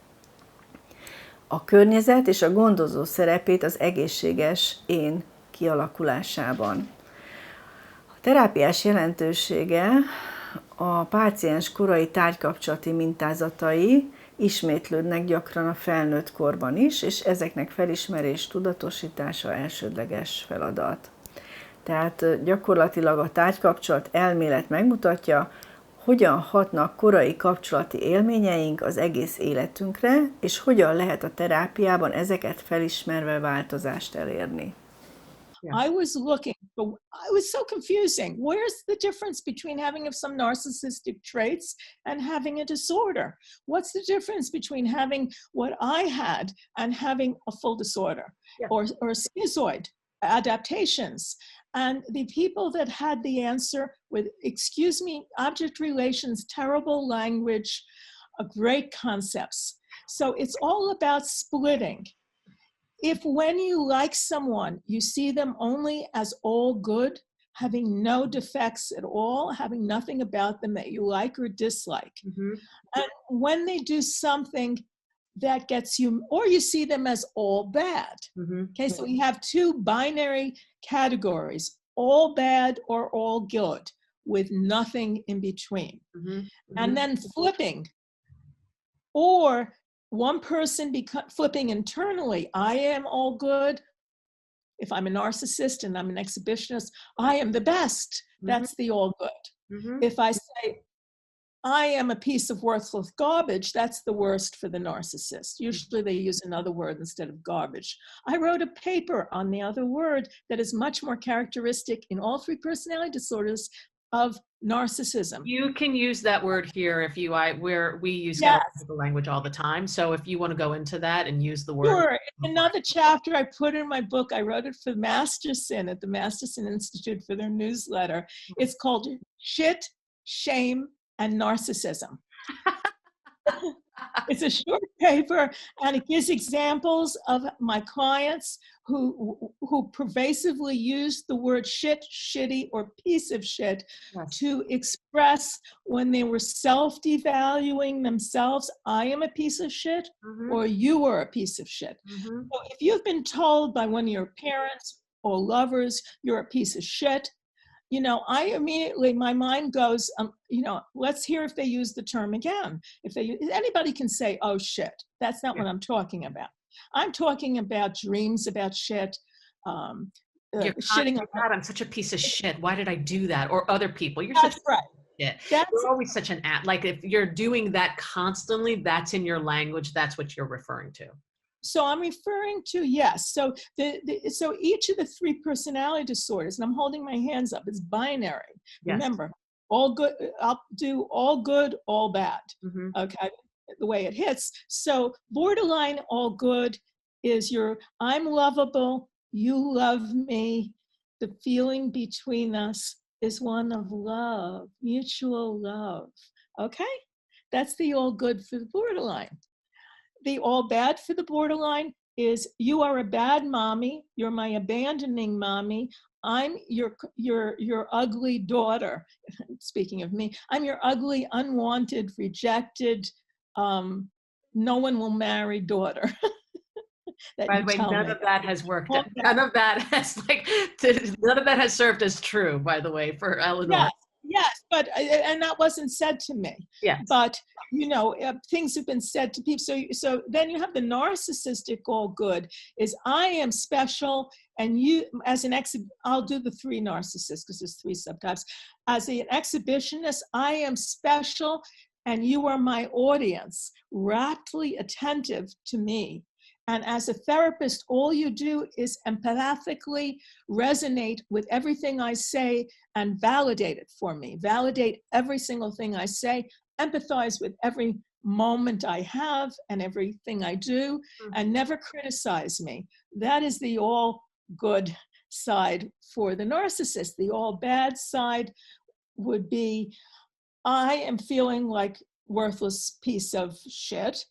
a környezet és a gondozó szerepét az egészséges én kialakulásában. A terápiás jelentősége a páciens korai tárgykapcsolati mintázatai ismétlődnek gyakran a felnőtt korban is, és ezeknek felismerés, tudatosítása elsődleges feladat. Tehát gyakorlatilag a tárgykapcsolat elmélet megmutatja, hogyan hatnak korai kapcsolati élményeink az egész életünkre, és hogyan lehet a terápiában ezeket felismerve változást elérni. I was looking, but it was so confusing. Where's the difference between having some narcissistic traits and having a disorder? What's the difference between having what I had and having a full disorder or schizoid adaptations? And the people that had the answer with, excuse me, object relations, terrible language, great concepts. So it's all about splitting. If when you like someone, you see them only as all good, having no defects at all, having nothing about them that you like or dislike. Mm-hmm. And when they do something that gets you, or you see them as all bad. Mm-hmm. Okay, so we have two binary categories, all bad or all good, with nothing in between. Mm-hmm. Mm-hmm. And then flipping, or one person flipping internally, I am all good. If I'm a narcissist and I'm an exhibitionist, I am the best. Mm-hmm. That's the all good. Mm-hmm. If I say, I am a piece of worthless garbage, that's the worst for the narcissist. Usually they use another word instead of garbage. I wrote a paper on the other word that is much more characteristic in all three personality disorders of narcissism. You can use that word here where we use the language all the time. So if you want to go into that and use the word. Sure. In another chapter I put in my book, I wrote it for Masterson at the Masterson Institute for their newsletter. It's called Shit, Shame, and Narcissism. It's a short paper, and it gives examples of my clients who pervasively use the word shit, shitty, or piece of shit to express when they were self-devaluing themselves, I am a piece of shit, or you are a piece of shit. So if you've been told by one of your parents or lovers, you're a piece of shit, you know, I immediately, my mind goes, you know, let's hear if they use the term again. Anybody can say, oh shit, that's not what I'm talking about. I'm talking about dreams about shit. Shitting on God, I'm such a piece of shit. Why did I do that? Or other people. You're that's such right. Shit. You're always such an like if you're doing that constantly, that's in your language. That's what you're referring to. So I'm referring to, yes. So so each of the three personality disorders, and I'm holding my hands up, is binary. Yes. Remember, all good, I'll do all good, all bad. Okay, the way it hits. So borderline all good is I'm lovable, you love me. The feeling between us is one of love, mutual love. Okay, that's the all good for the borderline. The all bad for the borderline is you are a bad mommy. You're my abandoning mommy. I'm your ugly daughter. Speaking of me, I'm your ugly, unwanted, rejected, no one will marry daughter. By the way, none of that has worked. None of that has served as true, by the way, for Elinor. Yes, but and that wasn't said to me. Yes. But things have been said to people. So then you have the narcissistic all good is I am special, and you as an I'll do the 3 narcissists because there's 3 subtypes. As an exhibitionist, I am special, and you are my audience, raptly attentive to me. And as a therapist, all you do is empathically resonate with everything I say and validate it for me. Validate every single thing I say, empathize with every moment I have and everything I do, and never criticize me. That is the all good side for the narcissist. The all bad side would be, I am feeling like worthless piece of shit,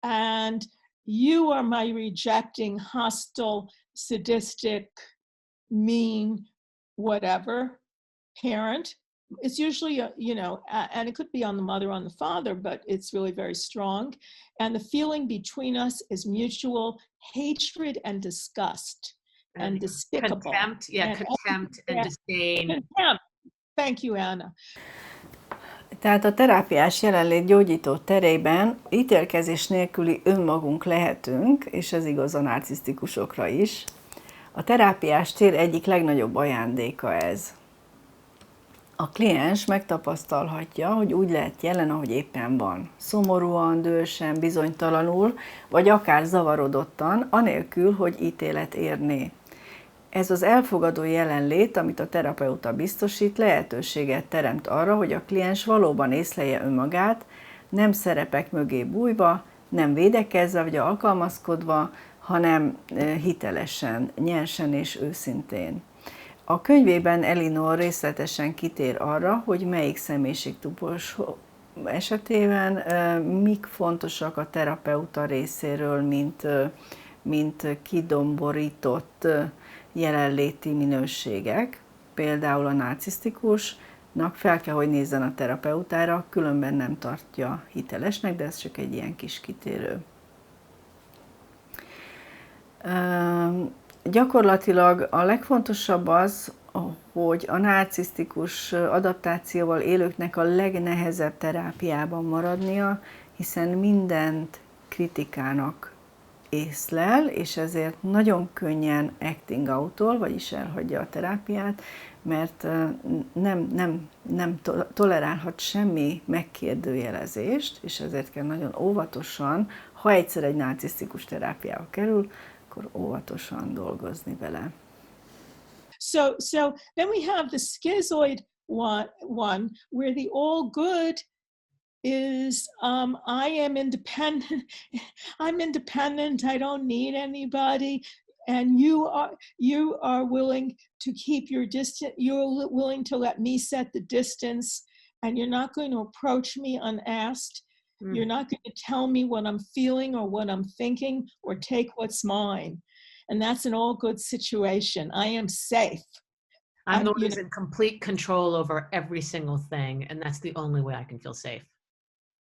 and you are my rejecting, hostile, sadistic, mean, whatever parent. It's usually, and it could be on the mother, on the father, but it's really very strong. And the feeling between us is mutual hatred and disgust and despicable. Contempt, contempt and disdain. Contempt. Thank you, Anna. Tehát a terápiás jelenlét gyógyító terében ítélkezés nélküli önmagunk lehetünk, és ez igaz a narcisztikusokra is. A terápiás tér egyik legnagyobb ajándéka ez. A kliens megtapasztalhatja, hogy úgy lehet jelen, ahogy éppen van. Szomorúan, dühösen, bizonytalanul, vagy akár zavarodottan, anélkül, hogy ítélet érné. Ez az elfogadó jelenlét, amit a terapeuta biztosít, lehetőséget teremt arra, hogy a kliens valóban észlelje önmagát, nem szerepek mögé bújva, nem védekezve vagy alkalmazkodva, hanem hitelesen, nyersen és őszintén. A könyvében Elinor részletesen kitér arra, hogy melyik személyiségtípus esetében mik fontosak a terapeuta részéről, mint kidomborított jelenléti minőségek. Például a narcisztikusnak fel kell, hogy nézzen a terapeutára, különben nem tartja hitelesnek, de ez csak egy ilyen kis kitérő. Gyakorlatilag a legfontosabb az, hogy a narcisztikus adaptációval élőknek a legnehezebb terápiában maradnia, hiszen mindent kritikának észlel, és ezért nagyon könnyen acting out-ol, vagyis elhagyja a terápiát, mert nem tolerálhat semmi megkérdőjelezést, és ezért kell nagyon óvatosan, ha egyszer egy narcisztikus terápiába kerül, akkor óvatosan dolgozni vele. So then we have the schizoid one where the all good is I am independent. I'm independent. I don't need anybody. And you are willing to keep your distance. You're willing to let me set the distance, and you're not going to approach me unasked. You're not going to tell me what I'm feeling or what I'm thinking or take what's mine. And that's an all good situation. I am safe. I'm the one who's in complete control over every single thing, and that's the only way I can feel safe.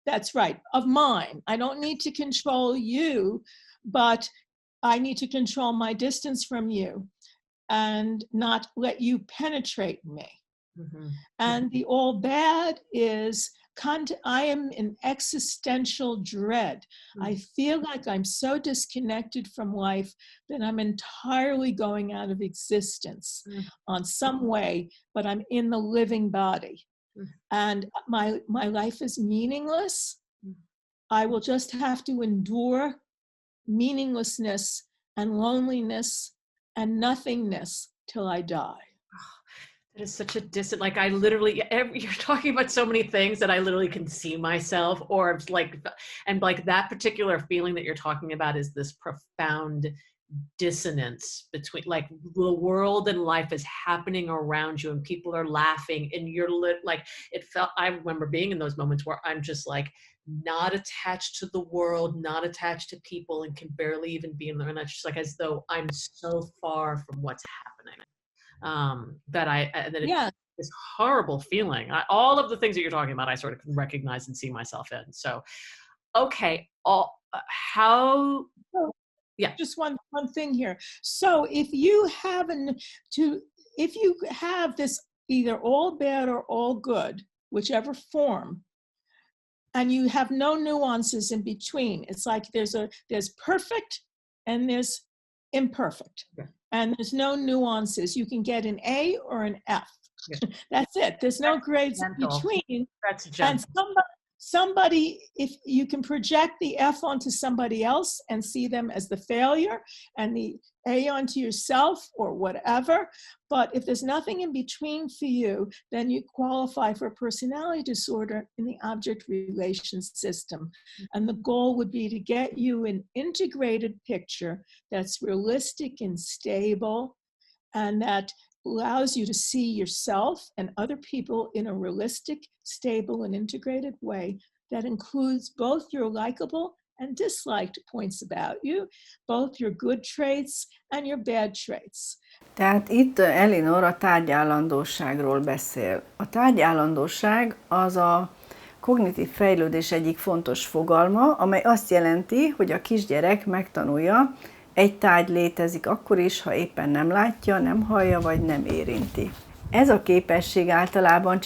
That's right, of mine. I don't need to control you, but I need to control my distance from you and not let you penetrate me. Mm-hmm. And the all bad is I am in existential dread. Mm-hmm. I feel like I'm so disconnected from life that I'm entirely going out of existence on some way, but I'm in the living body. And my life is meaningless. I will just have to endure meaninglessness and loneliness and nothingness till I die. That is such a like I literally, you're talking about so many things that I literally can see myself, or like that particular feeling that you're talking about is this profound dissonance between like the world and life is happening around you and people are laughing and you're like, I remember being in those moments where I'm just like not attached to the world, not attached to people, and can barely even be in there. And it's just like as though I'm so far from what's happening. This horrible feeling. All of the things that you're talking about, I sort of can recognize and see myself in. So, okay, yeah. Just one thing here. So if you have this, either all bad or all good, whichever form, and you have no nuances in between. It's like there's perfect and there's imperfect, and there's no nuances. You can get an A or an F. That's it. There's no grades in between. That's gentle. And somebody, if you can project the F onto somebody else and see them as the failure, and the A onto yourself or whatever. But if there's nothing in between for you, then you qualify for a personality disorder in the object relations system. And the goal would be to get you an integrated picture that's realistic and stable, and that allows you to see yourself and other people in a realistic, stable, and integrated way that includes both your likable and disliked points about you, both your good traits and your bad traits. Tehát itt Elinor a tárgyállandóságról beszél. A tárgyállandóság az a kognitív fejlődés egyik fontos fogalma, amely azt jelenti, hogy a kisgyerek megtanulja, egy tárgy létezik akkor is, ha éppen nem látja, nem hallja, vagy nem érinti. Ez a képesség általában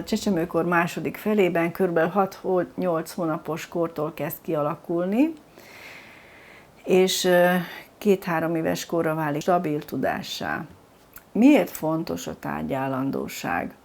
csecsemőkor második felében, kb. 6-8 hónapos kortól kezd kialakulni, és 2-3 éves korra válik stabil tudássá. Miért fontos a tárgyállandóság?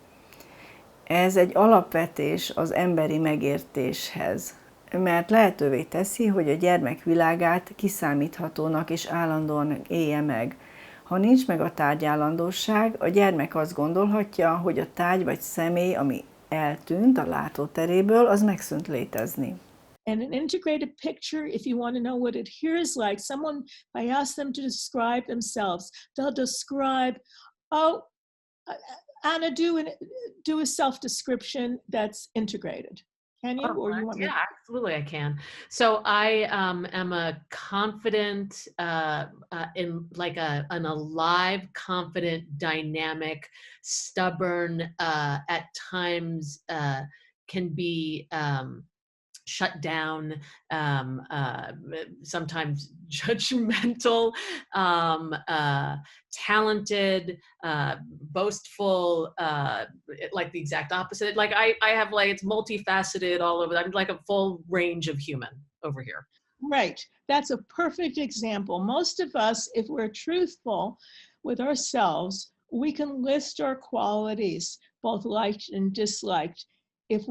Ez egy alapvetés az emberi megértéshez, mert lehetővé teszi, hogy a gyermek világát kiszámíthatónak és állandóan élje meg. Ha nincs meg a tárgyállandóság, a gyermek azt gondolhatja, hogy a tárgy vagy személy, ami eltűnt a látóteréből, az megszűnt létezni. And an integrated picture, if you want to know what it hears like, someone, if I ask them to describe themselves, they'll describe, oh, Anna, do a self-description that's integrated. Can you? Or you want yeah, absolutely, I can. So I am a confident, in like an alive, confident, dynamic, stubborn, at times can be shut down, sometimes judgmental, talented, boastful, like the exact opposite. Like I have like, it's multifaceted all over. I'm like a full range of human over here. Right. That's a perfect example. Most of us, if we're truthful with ourselves, we can list our qualities, both liked and disliked, if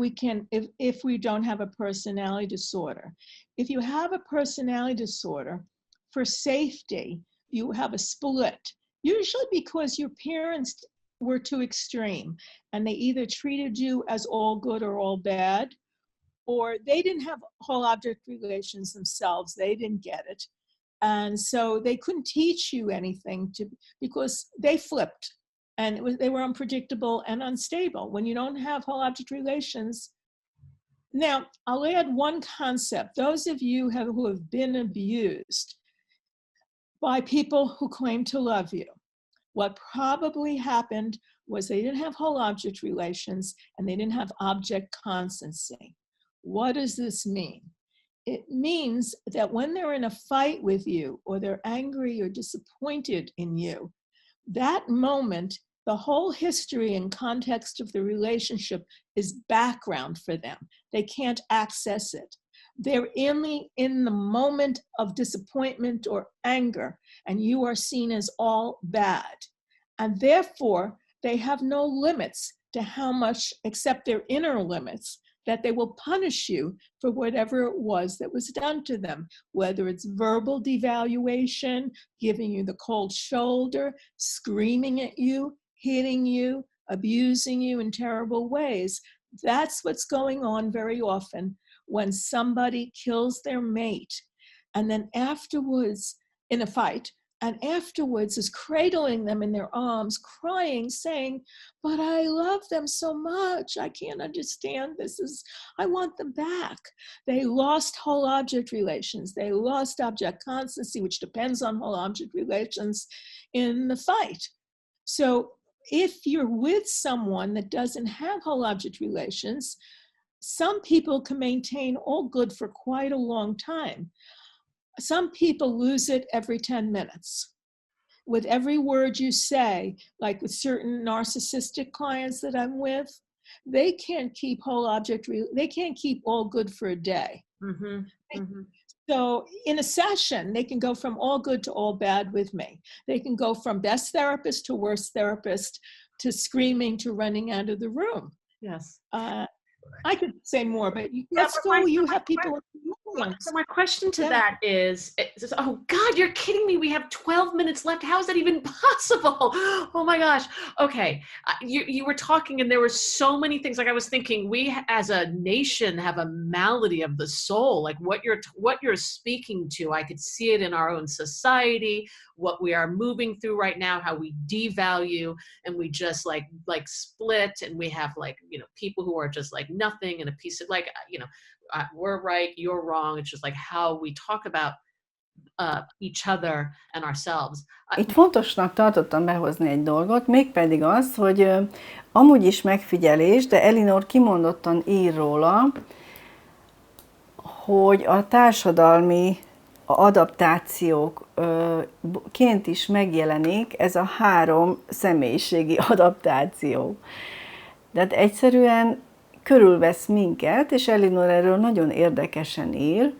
we don't have a personality disorder. If you have a personality disorder, for safety, you have a split, usually because your parents were too extreme and they either treated you as all good or all bad, or they didn't have whole object relations themselves, they didn't get it. And so they couldn't teach you anything because they flipped. And they were unpredictable and unstable. When you don't have whole object relations. Now, I'll add one concept. Those of you who have been abused by people who claim to love you, what probably happened was they didn't have whole object relations and they didn't have object constancy. What does this mean? It means that when they're in a fight with you, or they're angry or disappointed in you, that moment, the whole history and context of the relationship is background for them. They can't access it. They're in the moment of disappointment or anger, and you are seen as all bad. And therefore, they have no limits to how much, except their inner limits, that they will punish you for whatever it was that was done to them, whether it's verbal devaluation, giving you the cold shoulder, screaming at you, hitting you, abusing you in terrible ways. That's what's going on very often when somebody kills their mate and then afterwards in a fight, and afterwards is cradling them in their arms, crying, saying, but I love them so much. I can't understand this. I want them back. They lost whole object relations. They lost object constancy, which depends on whole object relations in the fight. So if you're with someone that doesn't have whole object relations, some people can maintain all good for quite a long time. Some people lose it every 10 minutes. with every word you say, like with certain narcissistic clients that I'm with, they can't keep they can't keep all good for a day. Mm-hmm. Mm-hmm. So in a session, they can go from all good to all bad with me. They can go from best therapist to worst therapist to screaming to running out of the room. Yes. I could say more, but let's but go. You have people. So my question to that is, oh God, you're kidding me. We have 12 minutes left. How is that even possible? Oh my gosh. Okay. You were talking and there were so many things. Like I was thinking, we as a nation have a malady of the soul. Like what you're speaking to, I could see it in our own society, what we are moving through right now, how we devalue and we just like split, and we have like, you know, people who are just like nothing and a piece of like, you know, we're right, you're wrong. It's just like how we talk about each other and ourselves. Itt fontosnak tartottam behozni egy dolgot, mégpedig az, hogy amúgy is megfigyelés, de Elinor kimondottan ír róla, hogy a társadalmi adaptációkként is megjelenik ez a 3 személyiségi adaptáció. Tehát egyszerűen körülvesz minket, és Elinor erről nagyon érdekesen ír,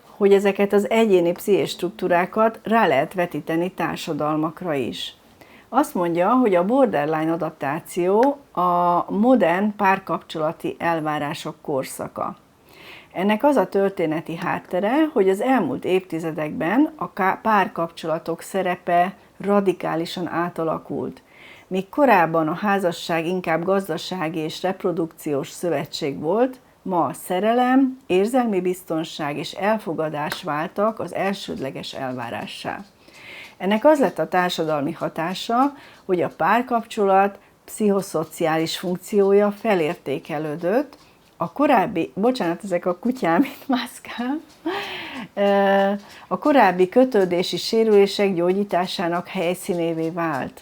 hogy ezeket az egyéni pszichés struktúrákat rá lehet vetíteni társadalmakra is. Azt mondja, hogy a borderline adaptáció a modern párkapcsolati elvárások korszaka. Ennek az a történeti háttere, hogy az elmúlt évtizedekben a párkapcsolatok szerepe radikálisan átalakult. Míg korábban a házasság inkább gazdasági és reprodukciós szövetség volt, ma a szerelem, érzelmi biztonság és elfogadás váltak az elsődleges elvárássá. Ennek az lett a társadalmi hatása, hogy a párkapcsolat pszichoszociális funkciója felértékelődött, a korábbi, bocsánat, ezek a kutyám itt mászkál, a korábbi kötődési sérülések gyógyításának helyszínévé vált.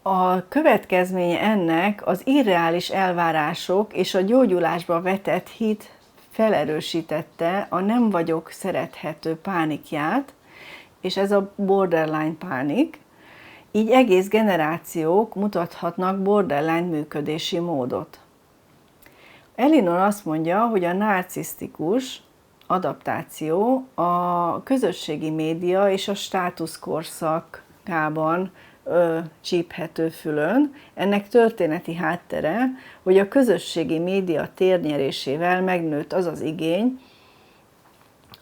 A következménye ennek az irreális elvárások és a gyógyulásba vetett hit felerősítette a nem vagyok szerethető pánikját, és ez a borderline pánik, így egész generációk mutathatnak borderline működési módot. Elinor azt mondja, hogy a narcisztikus adaptáció a közösségi média és a státuszkorszakában csíphető fülön. Ennek történeti háttere, hogy a közösségi média térnyerésével megnőtt az az igény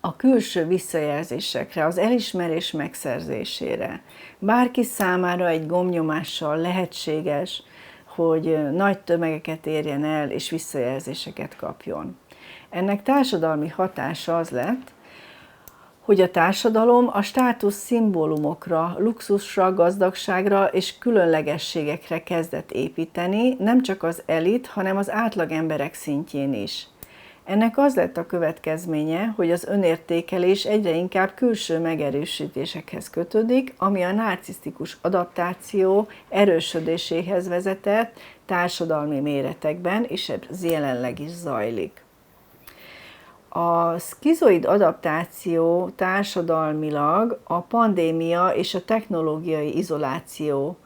a külső visszajelzésekre, az elismerés megszerzésére. Bárki számára egy gombnyomással lehetséges, hogy nagy tömegeket érjen el és visszajelzéseket kapjon. Ennek társadalmi hatása az lett, hogy a társadalom a státusz szimbólumokra, luxusra, gazdagságra és különlegességekre kezdett építeni, nem csak az elit, hanem az átlag emberek szintjén is. Ennek az lett a következménye, hogy az önértékelés egyre inkább külső megerősítésekhez kötődik, ami a narcisztikus adaptáció erősödéséhez vezetett társadalmi méretekben, és ez jelenleg is zajlik. A szkizoid adaptáció társadalmilag a pandémia és a technológiai izoláció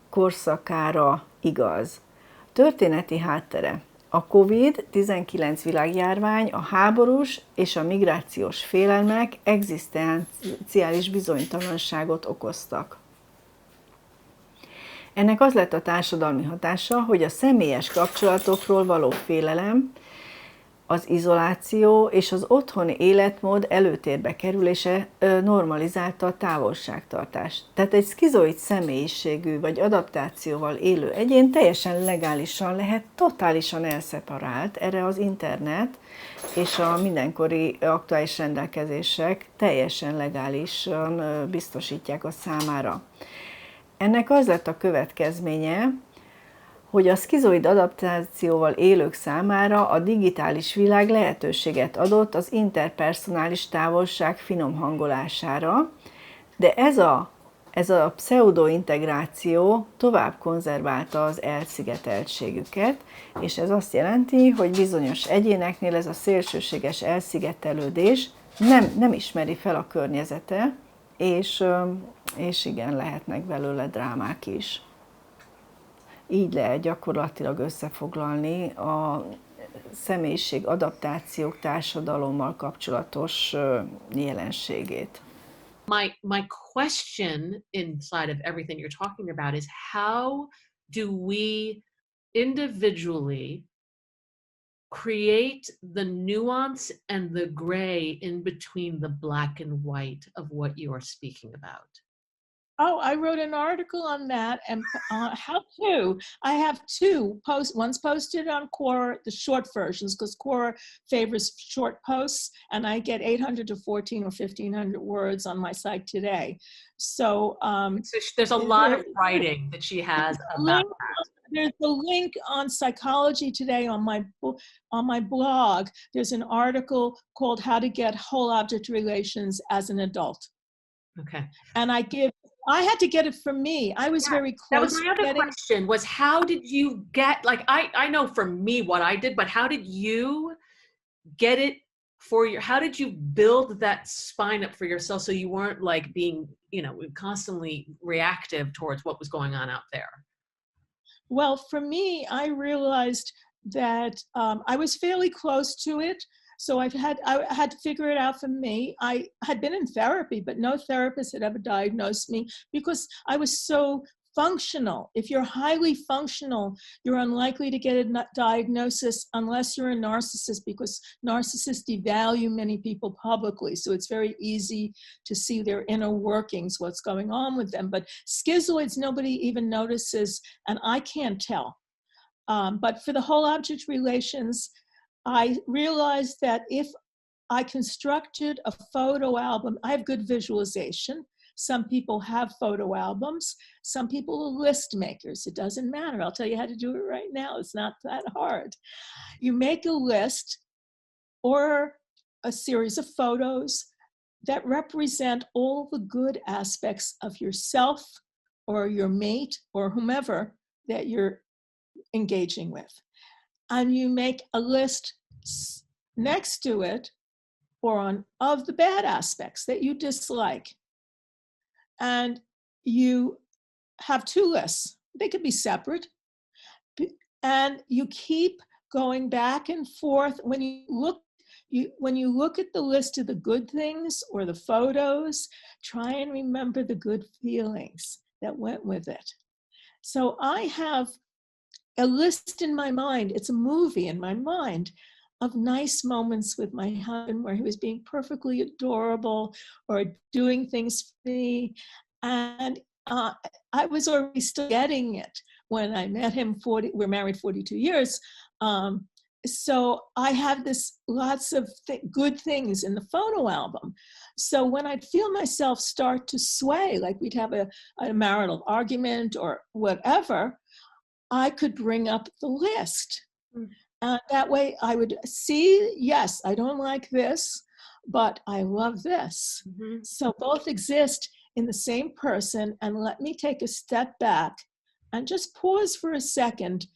korszakára igaz. Történeti háttere. A COVID-19 világjárvány, a háborús és a migrációs félelmek egzisztenciális bizonytalanságot okoztak. Ennek az lett a társadalmi hatása, hogy a személyes kapcsolatokról való félelem, az izoláció és az otthoni életmód előtérbe kerülése normalizálta a távolságtartást. Tehát egy szkizoid személyiségű vagy adaptációval élő egyén teljesen legálisan lehet totálisan elszeparált, erre az internet és a mindenkori aktuális rendelkezések teljesen legálisan biztosítják a számára. Ennek az lett a következménye, hogy a szkizoid adaptációval élők számára a digitális világ lehetőséget adott az interpersonális távolság finomhangolására, de ez a pseudointegráció tovább konzerválta az elszigeteltségüket, és ez azt jelenti, hogy bizonyos egyéneknél ez a szélsőséges elszigetelődés nem ismeri fel a környezete, és igen, lehetnek belőle drámák is. Így lehet gyakorlatilag összefoglalni a személyiség adaptációk társadalommal kapcsolatos jelenségét. My question inside of everything you're talking about is, how do we individually create the nuance and the gray in between the black and white of what you are speaking about? Oh, I wrote an article on that, and how to. I have two posts. One's posted on Quora, the short versions, because Quora favors short posts, and I get 800 to 14 or 1,500 words on my site today. So, there's a lot of writing that she has about that. There's a link on Psychology Today on my blog. There's an article called "How to Get Whole Object Relations as an Adult." Okay. And I had to get it from me. I was very close. That was my other question, was how did you get, like, I know for me what I did, but how did you get it how did you build that spine up for yourself so you weren't like being, constantly reactive towards what was going on out there? Well, for me, I realized that I was fairly close to it. So I had to figure it out for me. I had been in therapy, but no therapist had ever diagnosed me because I was so functional. If you're highly functional, you're unlikely to get a diagnosis unless you're a narcissist, because narcissists devalue many people publicly. So it's very easy to see their inner workings, what's going on with them. But schizoids, nobody even notices, and I can't tell. But for the whole object relations, I realized that if I constructed a photo album, I have good visualization. Some people have photo albums. Some people are list makers. It doesn't matter. I'll tell you how to do it right now. It's not that hard. You make a list or a series of photos that represent all the good aspects of yourself or your mate or whomever that you're engaging with. And you make a list next to it of the bad aspects that you dislike. And you have two lists. They could be separate. And you keep going back and forth. When you look at the list of the good things or the photos, try and remember the good feelings that went with it. So I have a list in my mind. It's a movie in my mind of nice moments with my husband where he was being perfectly adorable or doing things for me. And I was already still getting it when I met him. We're married 42 years. So I have lots of good things in the photo album. So when I'd feel myself start to sway, like we'd have a marital argument or whatever, I could bring up the list. That way I would see, yes, I don't like this, but I love this. Mm-hmm. So both exist in the same person, and let me take a step back and just pause for a second.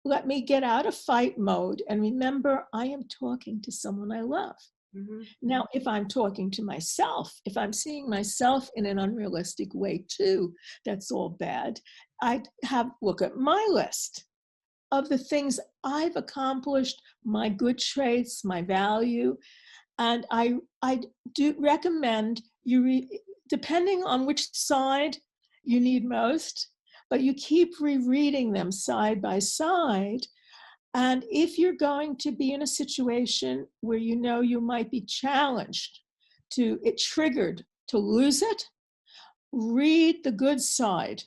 Let me get out of fight mode and remember I am talking to someone I love. Mm-hmm. Now, if I'm talking to myself, if I'm seeing myself in an unrealistic way too, that's all bad. I'd look at my list of the things I've accomplished, my good traits, my value. And I do recommend you, depending on which side you need most, but you keep rereading them side by side. And if you're going to be in a situation where you know you might be challenged, triggered to lose it, read the good side.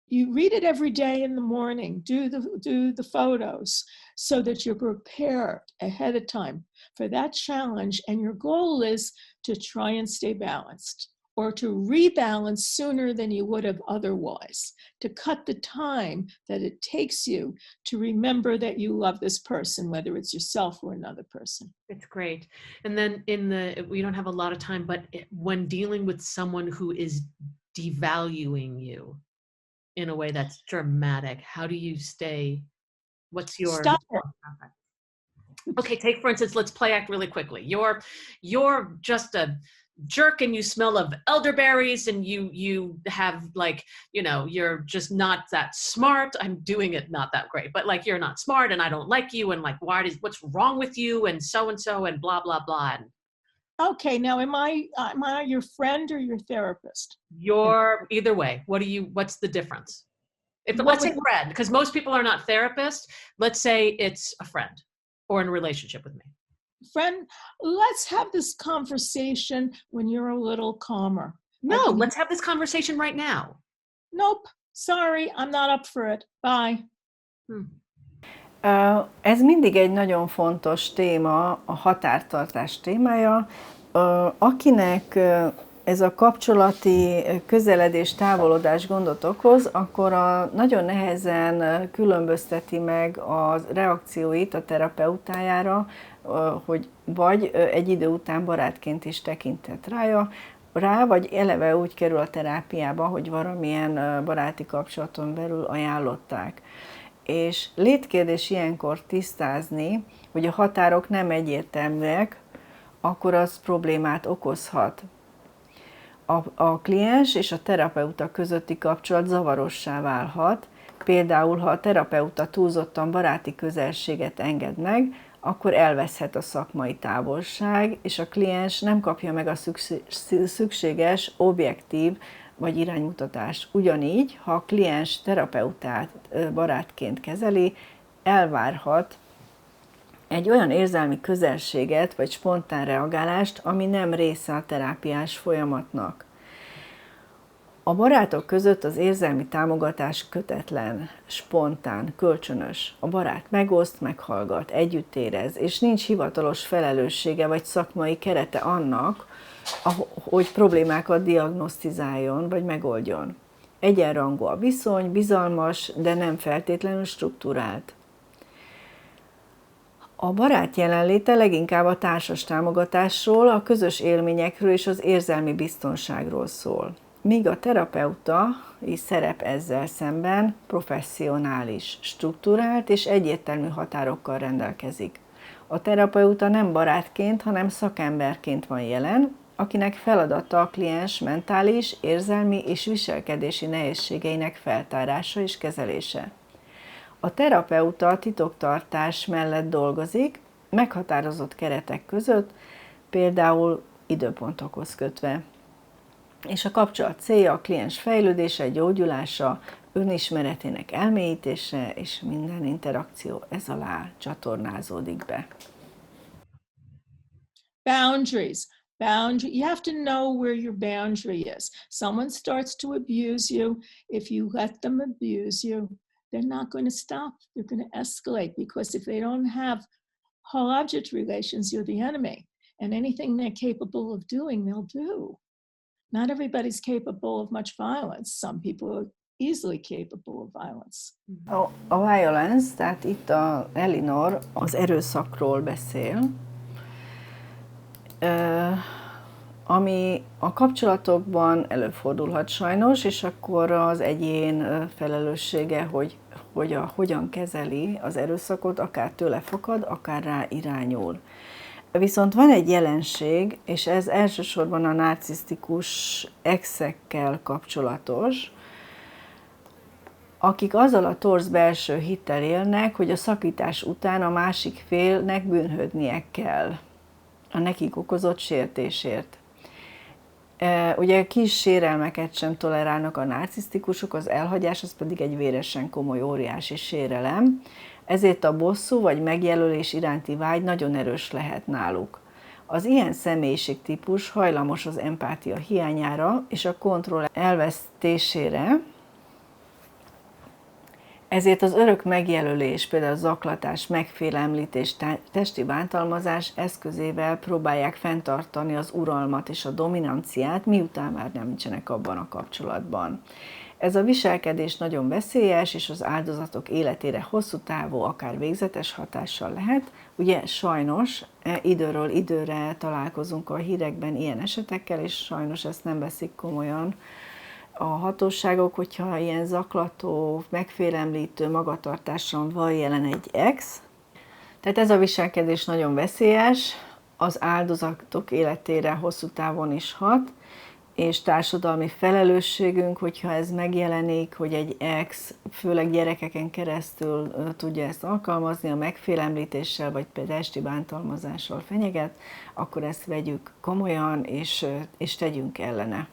You read it every day in the morning, do the photos so that you're prepared ahead of time for that challenge. And your goal is to try and stay balanced, or to rebalance sooner than you would have otherwise, to cut the time that it takes you to remember that you love this person, whether it's yourself or another person. It's great. And then we don't have a lot of time, but when dealing with someone who is devaluing you in a way that's dramatic, how do you stay, what's your... Stop it. Okay, take for instance, let's play act really quickly. You're just a jerk and you smell of elderberries and you have like, you're just not that smart. I'm doing it not that great, but like you're not smart and I don't like you and like what's wrong with you and so and blah blah blah. And okay, now am I your friend or your therapist? you're either way. What's the difference? Let's say friend, because most people are not therapists. Let's say it's a friend or in a relationship with me. Friend, let's have this conversation when you're a little calmer. No, let's have this conversation right now. Nope, sorry, I'm not up for it. Bye. Ez mindig egy nagyon fontos téma, a határtartás témája. Akinek ez a kapcsolati közeledés, távolodás gondot okoz, akkor nagyon nehezen különbözteti meg a reakcióit a terapeutájára, hogy vagy egy idő után barátként is tekintett rá, vagy eleve úgy kerül a terápiába, hogy valamilyen baráti kapcsolaton belül ajánlották. És létkérdés ilyenkor tisztázni, hogy a határok nem egyértelműek, akkor az problémát okozhat. A kliens és a terapeuta közötti kapcsolat zavarossá válhat, például ha a terapeuta túlzottan baráti közelséget enged meg, akkor elveszhet a szakmai távolság, és a kliens nem kapja meg a szükséges, objektív vagy iránymutatást. Ugyanígy, ha a kliens terapeutát barátként kezeli, elvárhat egy olyan érzelmi közelséget vagy spontán reagálást, ami nem része a terápiás folyamatnak. A barátok között az érzelmi támogatás kötetlen, spontán, kölcsönös. A barát megoszt, meghallgat, együtt érez, és nincs hivatalos felelőssége vagy szakmai kerete annak, hogy problémákat diagnosztizáljon vagy megoldjon. Egyenrangú a viszony, bizalmas, de nem feltétlenül struktúrált. A barát jelenléte leginkább a társas támogatásról, a közös élményekről és az érzelmi biztonságról szól. Míg a terapeuta szerep ezzel szemben professzionális, strukturált és egyértelmű határokkal rendelkezik. A terapeuta nem barátként, hanem szakemberként van jelen, akinek feladata a kliens mentális, érzelmi és viselkedési nehézségeinek feltárása és kezelése. A terapeuta titoktartás mellett dolgozik, meghatározott keretek között, például időpontokhoz kötve. És a kapcsolat célja a kliens fejlődése, gyógyulása, önismeretének elmélyítése, és minden interakció ez alá csatornázódik be. Boundaries. You have to know where your boundary is. Someone starts to abuse you. If you let them abuse you, they're not going to stop. They're going to escalate, because if they don't have whole-object relations, you're the enemy. And anything they're capable of doing, they'll do. Not everybody's capable of much violence. Some people are easily capable of violence. A violence, tehát itt a Elinor az erőszakról beszél, ami a kapcsolatokban előfordulhat sajnos, és akkor az egyén felelőssége, hogy hogyan kezeli az erőszakot, akár tőle fakad, akár rá irányul. Viszont van egy jelenség, és ez elsősorban a narcisztikus exekkel kapcsolatos, akik azzal a torz belső hittel élnek, hogy a szakítás után a másik félnek bűnhődnie kell a nekik okozott sértésért. Ugye kis sérelmeket sem tolerálnak a narcisztikusok, az elhagyás az pedig egy véresen komoly, óriási sérelem, ezért a bosszú vagy megjelölés iránti vágy nagyon erős lehet náluk. Az ilyen személyiségtípus hajlamos az empátia hiányára és a kontroll elvesztésére, ezért az örök megjelölés, például a zaklatás, megfélemlítés, testi bántalmazás eszközével próbálják fenntartani az uralmat és a dominanciát, miután már nem nincsenek abban a kapcsolatban. Ez a viselkedés nagyon veszélyes, és az áldozatok életére hosszú távú, akár végzetes hatással lehet. Ugye sajnos időről időre találkozunk a hírekben ilyen esetekkel, és sajnos ezt nem veszik komolyan a hatóságok, hogyha ilyen zaklató, megfélemlítő magatartáson van jelen egy ex, Tehát ez a viselkedés nagyon veszélyes, az áldozatok életére hosszú távon is hat, és társadalmi felelősségünk, hogyha ez megjelenik, hogy egy ex, főleg gyerekeken keresztül tudja ezt alkalmazni, a megfélemlítéssel, vagy például testi bántalmazással fenyeget, akkor ezt vegyük komolyan, és tegyünk ellene.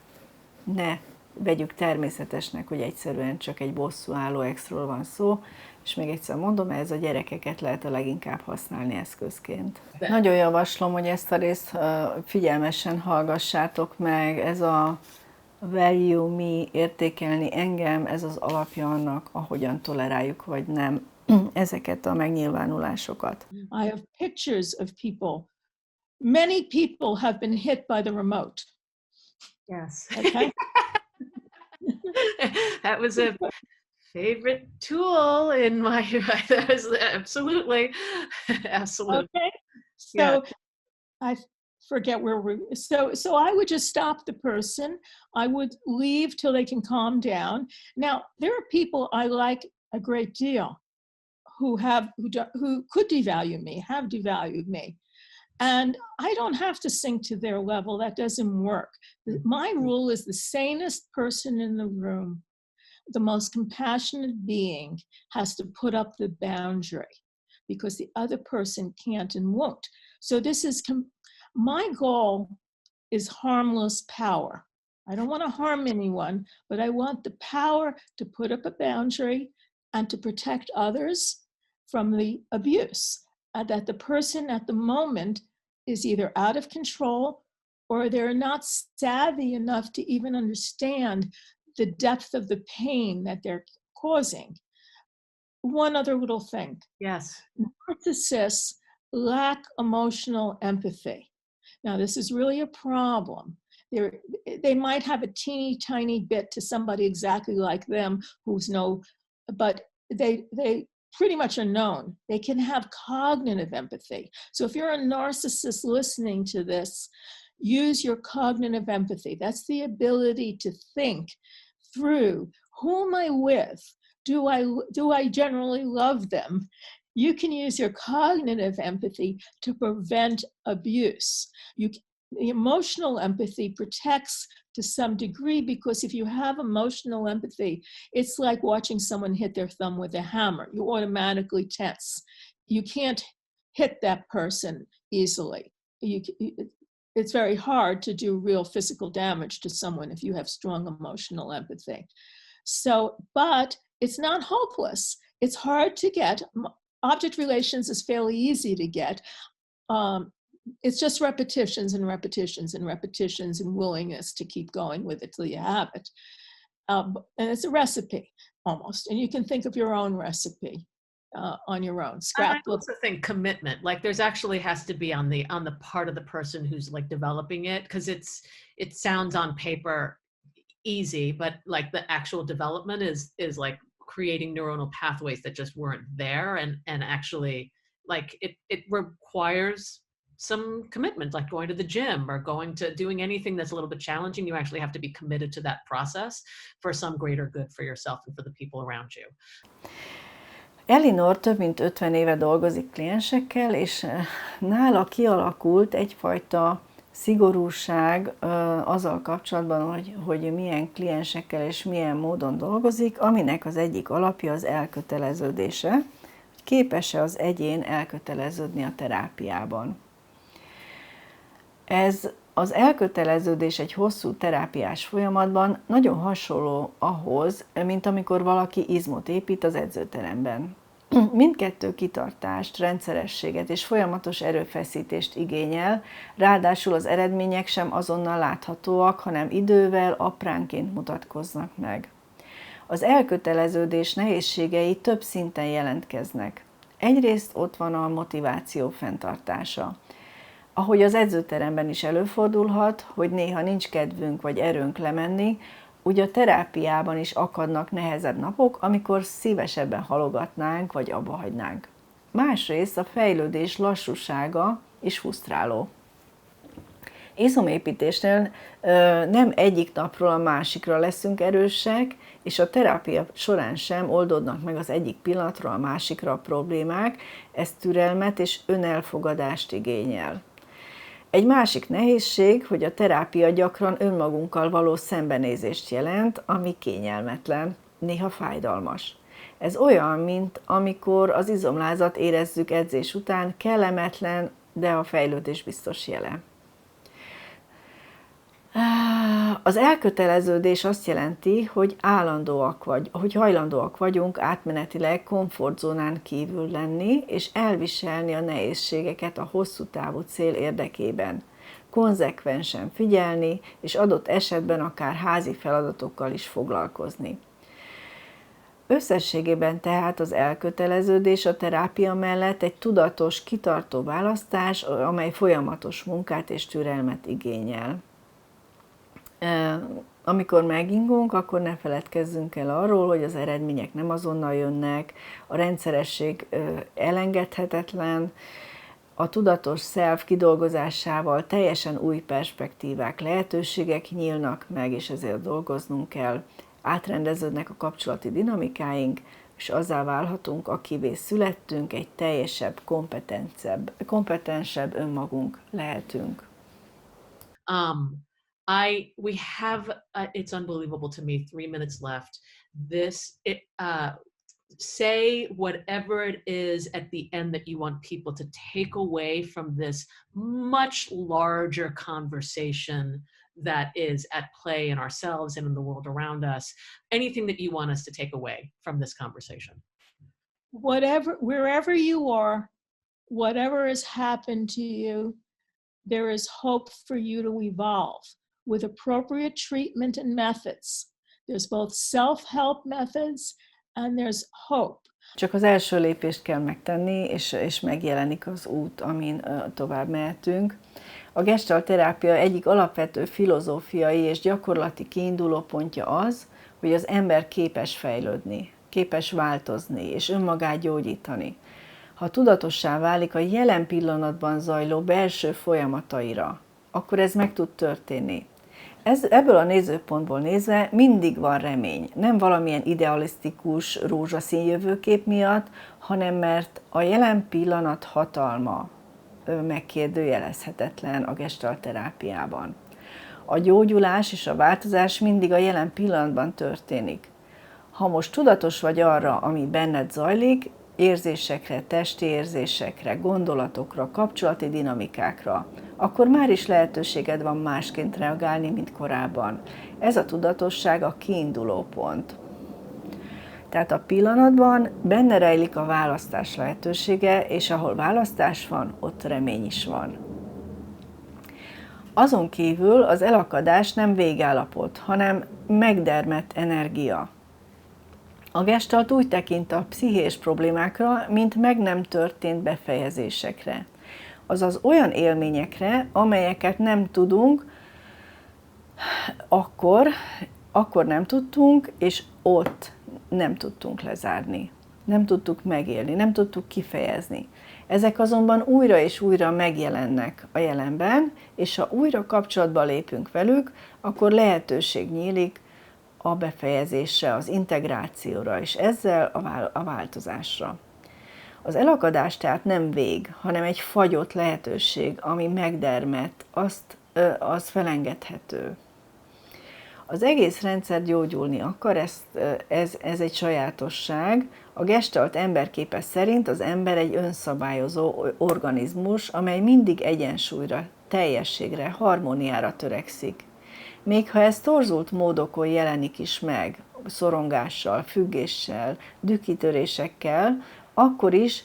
Ne vegyük természetesnek, hogy egyszerűen csak egy bosszúálló exről van szó, és még egyszer mondom, ez a gyerekeket lehet a leginkább használni eszközként. Nagyon javaslom, hogy ezt a részt figyelmesen hallgassátok meg, ez a value me, értékelni engem, ez az alapja annak, ahogyan toleráljuk, vagy nem ezeket a megnyilvánulásokat. I have pictures of people. Many people have been hit by the remote. Yes. Okay. That was a favorite tool in my that was absolutely. Okay. So Yeah. I forget where we so I would just stop the person. I would leave till they can calm down. Now, there are people I like a great deal who could devalue me, have devalued me. And I don't have to sink to their level. That doesn't work. My rule is the sanest person in the room, the most compassionate being, has to put up the boundary because the other person can't and won't. So this is my goal is harmless power. I don't want to harm anyone, but I want the power to put up a boundary and to protect others from the abuse. That the person at the moment is either out of control or they're not savvy enough to even understand the depth of the pain that they're causing. One other little thing. Yes. Narcissists lack emotional empathy. Now, this is really a problem. They might have a teeny tiny bit to somebody exactly like them but they pretty much are known. They can have cognitive empathy. So if you're a narcissist listening to this, use your cognitive empathy. That's the ability to think through, who am I with? Do I generally love them? You can use your cognitive empathy to prevent abuse. The emotional empathy protects to some degree, because if you have emotional empathy, it's like watching someone hit their thumb with a hammer. You automatically tense. You can't hit that person easily. It's very hard to do real physical damage to someone if you have strong emotional empathy. So, but it's not hopeless. It's hard to get. Object relations is fairly easy to get. It's just repetitions and repetitions and repetitions and willingness to keep going with it till you have it. And it's a recipe almost. And you can think of your own recipe on your own. I also think commitment, like there's actually has to be on the part of the person who's like developing it, because it sounds on paper easy, but like the actual development is like creating neuronal pathways that just weren't there, and actually like it requires some commitment, like going to the gym or doing anything that's a little bit challenging. You actually have to be committed to that process for some greater good for yourself and for the people around you. Elinor több mint 50 éve dolgozik kliensekkel, és nála kialakult egyfajta szigorúság azzal kapcsolatban, hogy milyen kliensekkel és milyen módon dolgozik, aminek az egyik alapja az elköteleződése, képes-e az egyén elköteleződni a terápiában. Ez az elköteleződés egy hosszú terápiás folyamatban nagyon hasonló ahhoz, mint amikor valaki izmot épít az edzőteremben. Mindkettő kitartást, rendszerességet és folyamatos erőfeszítést igényel, ráadásul az eredmények sem azonnal láthatóak, hanem idővel, apránként mutatkoznak meg. Az elköteleződés nehézségei több szinten jelentkeznek. Egyrészt ott van a motiváció fenntartása. Ahogy az edzőteremben is előfordulhat, hogy néha nincs kedvünk vagy erőnk lemenni, úgy a terápiában is akadnak nehezebb napok, amikor szívesebben halogatnánk vagy abbahagynánk. Másrészt a fejlődés lassúsága is frusztráló. Izomépítésnél nem egyik napról a másikra leszünk erősek, és a terápia során sem oldódnak meg az egyik pillanatról a másikra a problémák, ez türelmet és önelfogadást igényel. Egy másik nehézség, hogy a terápia gyakran önmagunkkal való szembenézést jelent, ami kényelmetlen, néha fájdalmas. Ez olyan, mint amikor az izomlázat érezzük edzés után, kellemetlen, de a fejlődés biztos jele. Az elköteleződés azt jelenti, hogy hajlandóak vagyunk átmenetileg komfortzónán kívül lenni, és elviselni a nehézségeket a hosszú távú cél érdekében. Konzekvensen figyelni, és adott esetben akár házi feladatokkal is foglalkozni. Összességében tehát az elköteleződés a terápia mellett egy tudatos, kitartó választás, amely folyamatos munkát és türelmet igényel. Amikor megingunk, akkor ne feledkezzünk el arról, hogy az eredmények nem azonnal jönnek, a rendszeresség elengedhetetlen, a tudatos self kidolgozásával teljesen új perspektívák, lehetőségek nyílnak meg, és ezért dolgoznunk kell. Átrendeződnek a kapcsolati dinamikáink, és azzá válhatunk, akivé születtünk, egy teljesebb, kompetensebb önmagunk lehetünk. We have, it's unbelievable to me, 3 minutes left. Say whatever it is at the end that you want people to take away from this much larger conversation that is at play in ourselves and in the world around us. Anything that you want us to take away from this conversation. Wherever you are, whatever has happened to you, there is hope for you to evolve with appropriate treatment and methods. There's both self-help methods and there's hope. Csak az első lépést kell megtenni, és megjelenik az út, amin tovább mehetünk. A gestalt terápia egyik alapvető filozófiai és gyakorlati kiindulópontja az, hogy az ember képes fejlődni, képes változni és önmagát gyógyítani. Ha tudatossá válik a jelen pillanatban zajló belső folyamataira, akkor ez meg tud történni. Ebből a nézőpontból nézve mindig van remény, nem valamilyen idealisztikus rózsaszín jövőkép miatt, hanem mert a jelen pillanat hatalma megkérdőjelezhetetlen a gestalt terápiában. A gyógyulás és a változás mindig a jelen pillanatban történik. Ha most tudatos vagy arra, ami benned zajlik, érzésekre, testi érzésekre, gondolatokra, kapcsolati dinamikákra, akkor már is lehetőséged van másként reagálni, mint korábban. Ez a tudatosság a kiinduló pont. Tehát a pillanatban benne rejlik a választás lehetősége, és ahol választás van, ott remény is van. Azon kívül az elakadás nem végállapot, hanem megdermett energia. A gestalt úgy tekint a pszichés problémákra, mint meg nem történt befejezésekre. Azaz olyan élményekre, amelyeket nem tudunk, akkor nem tudtunk, és ott nem tudtunk lezárni. Nem tudtuk megélni, nem tudtuk kifejezni. Ezek azonban újra és újra megjelennek a jelenben, és ha újra kapcsolatba lépünk velük, akkor lehetőség nyílik a befejezésre, az integrációra, és ezzel a változásra. Az elakadás tehát nem vég, hanem egy fagyott lehetőség, ami megdermett, az felengedhető. Az egész rendszer gyógyulni akar, ez egy sajátosság. A gestalt emberképe szerint az ember egy önszabályozó organizmus, amely mindig egyensúlyra, teljességre, harmóniára törekszik. Még ha ez torzult módokon jelenik is meg, szorongással, függéssel, dühkitörésekkel, akkor is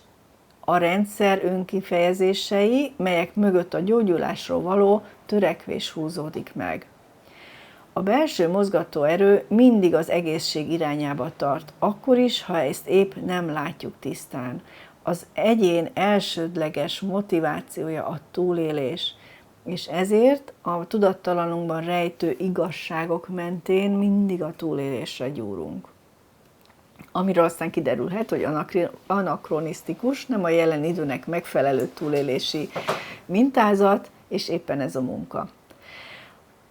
a rendszer önkifejezései, melyek mögött a gyógyulásról való törekvés húzódik meg. A belső mozgató erő mindig az egészség irányába tart, akkor is, ha ezt épp nem látjuk tisztán. Az egyén elsődleges motivációja a túlélés, és ezért a tudattalanunkban rejtő igazságok mentén mindig a túlélésre gyúrunk. Amiről aztán kiderülhet, hogy anakronisztikus, nem a jelen időnek megfelelő túlélési mintázat, és éppen ez a munka.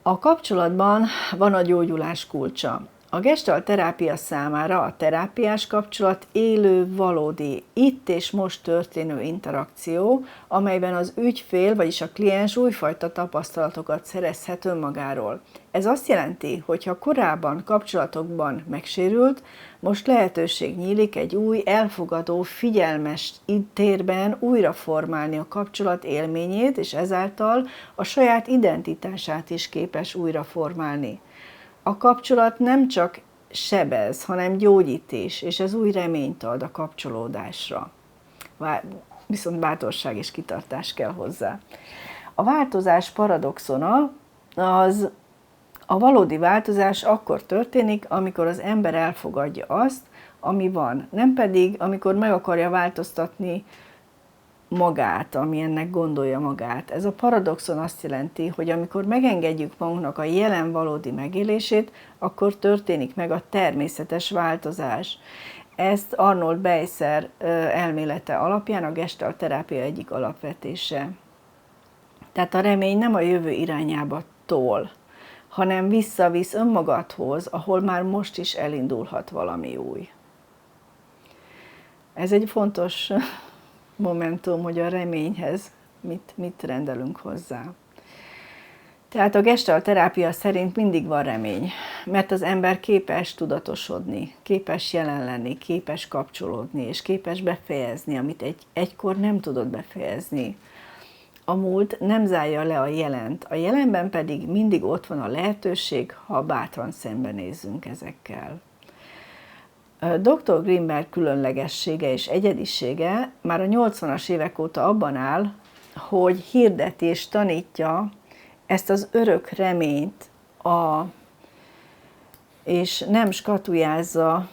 A kapcsolatban van a gyógyulás kulcsa. A gestalt terápia számára a terápiás kapcsolat élő, valódi, itt és most történő interakció, amelyben az ügyfél, vagyis a kliens újfajta tapasztalatokat szerezhet önmagáról. Ez azt jelenti, hogy ha korábban kapcsolatokban megsérült, most lehetőség nyílik egy új, elfogadó, figyelmes térben újra formálni a kapcsolat élményét, és ezáltal a saját identitását is képes újra formálni. A kapcsolat nem csak sebez, hanem gyógyítés, és ez új reményt ad a kapcsolódásra. Viszont bátorság és kitartás kell hozzá. A változás paradoxona az a valódi változás akkor történik, amikor az ember elfogadja azt, ami van, nem pedig, amikor meg akarja változtatni magát, ami ennek gondolja magát. Ez a paradoxon azt jelenti, hogy amikor megengedjük magunknak a jelen valódi megélését, akkor történik meg a természetes változás. Ezt Arnold Beisser elmélete alapján a gestalt terápia egyik alapvetése. Tehát a remény nem a jövő irányába tol, hanem visszavisz önmagadhoz, ahol már most is elindulhat valami új. Ez egy fontos momentum, hogy a reményhez mit rendelünk hozzá. Tehát a gestalt terápia szerint mindig van remény, mert az ember képes tudatosodni, képes jelen lenni, képes kapcsolódni, és képes befejezni, amit egykor nem tudott befejezni. A múlt nem zárja le a jelent, a jelenben pedig mindig ott van a lehetőség, ha bátran szembenézzünk ezekkel. Dr. Greenberg különlegessége és egyedisége már a 80-as évek óta abban áll, hogy hirdeti és tanítja ezt az örök reményt, és nem skatujázza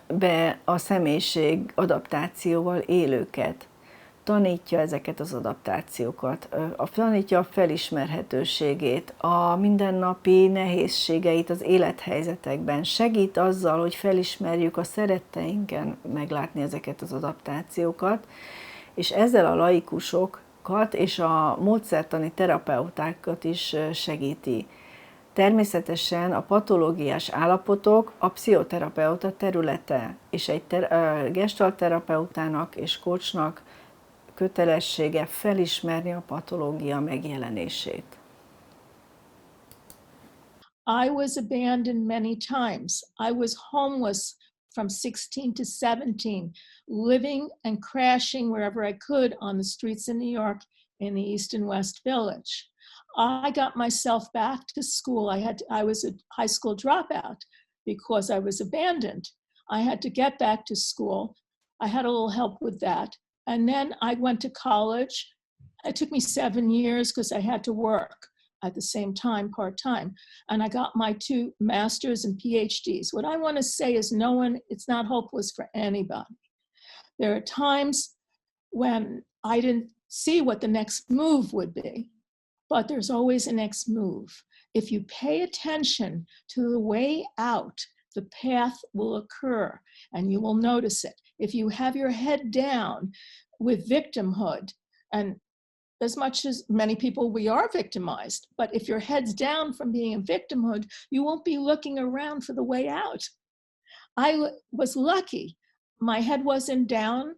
be a személyiség adaptációval élőket. Tanítja ezeket az adaptációkat, tanítja a felismerhetőségét, a mindennapi nehézségeit az élethelyzetekben, segít azzal, hogy felismerjük a szeretteinken meglátni ezeket az adaptációkat, és ezzel a laikusokat és a módszertani terapeutákat is segíti. Természetesen a patológiás állapotok a pszichoterapeuta területe, és egy gestalt terapeutának és coachnak kötelessége felismerni a patológia megjelenését. I was abandoned many times. I was homeless from 16 to 17, living and crashing wherever I could on the streets in New York in the East and West Village. I got myself back to school. I was a high school dropout because I was abandoned. I had to get back to school. I had a little help with that. And then I went to college. It took me 7 years because I had to work at the same time, part-time. And I got my 2 masters and PhDs. What I want to say is it's not hopeless for anybody. There are times when I didn't see what the next move would be, but there's always a next move. If you pay attention to the way out, the path will occur and you will notice it. If you have your head down with victimhood, and as much as many people, we are victimized, but if your head's down from being in victimhood, you won't be looking around for the way out. I was lucky. My head wasn't down.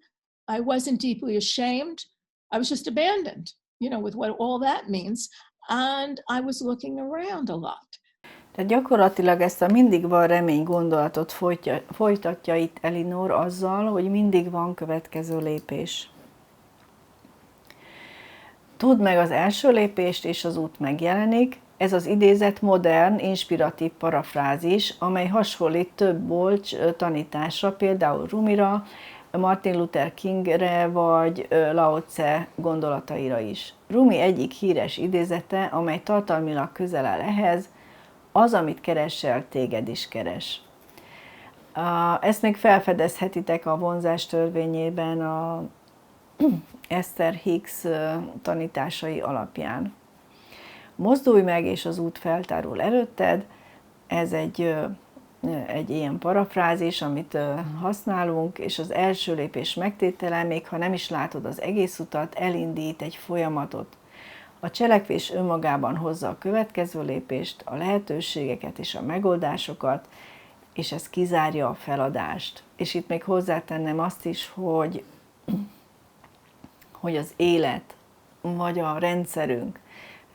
I wasn't deeply ashamed. I was just abandoned, with what all that means. And I was looking around a lot. Tehát gyakorlatilag ezt a mindig van remény gondolatot folytatja itt Elinor azzal, hogy mindig van következő lépés. Tudd meg az első lépést, és az út megjelenik. Ez az idézet modern, inspiratív parafrázis, amely hasonlít több bolcs tanításra, például Rumira, Martin Luther Kingre vagy Lao Tse gondolataira is. Rumi egyik híres idézete, amely tartalmilag közel áll ehhez, az, amit keresel, téged is keres. Ezt még felfedezhetitek a vonzás törvényében a Esther Hicks tanításai alapján. Mozdulj meg, és az út feltárul előtted. Ez egy ilyen parafrázis, amit használunk, és az első lépés megtétele, még ha nem is látod az egész utat, elindít egy folyamatot. A cselekvés önmagában hozza a következő lépést, a lehetőségeket és a megoldásokat, és ez kizárja a feladást. És itt még hozzátennem azt is, hogy az élet, vagy a rendszerünk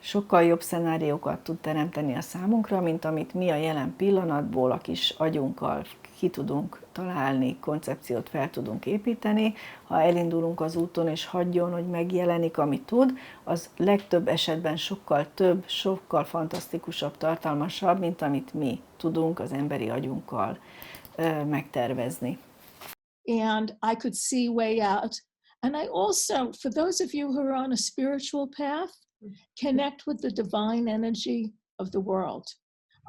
sokkal jobb szenáriókat tud teremteni a számunkra, mint amit mi a jelen pillanatból a kis agyunkkal ki tudunk találni, koncepciót fel tudunk építeni. Ha elindulunk az úton, és hagyjon, hogy megjelenik, amit tud, az legtöbb esetben sokkal több, sokkal fantasztikusabb, tartalmasabb, mint amit mi tudunk az emberi agyunkkal megtervezni. And I could see way out. And I also, for those of you who are on a spiritual path, connect with the divine energy of the world.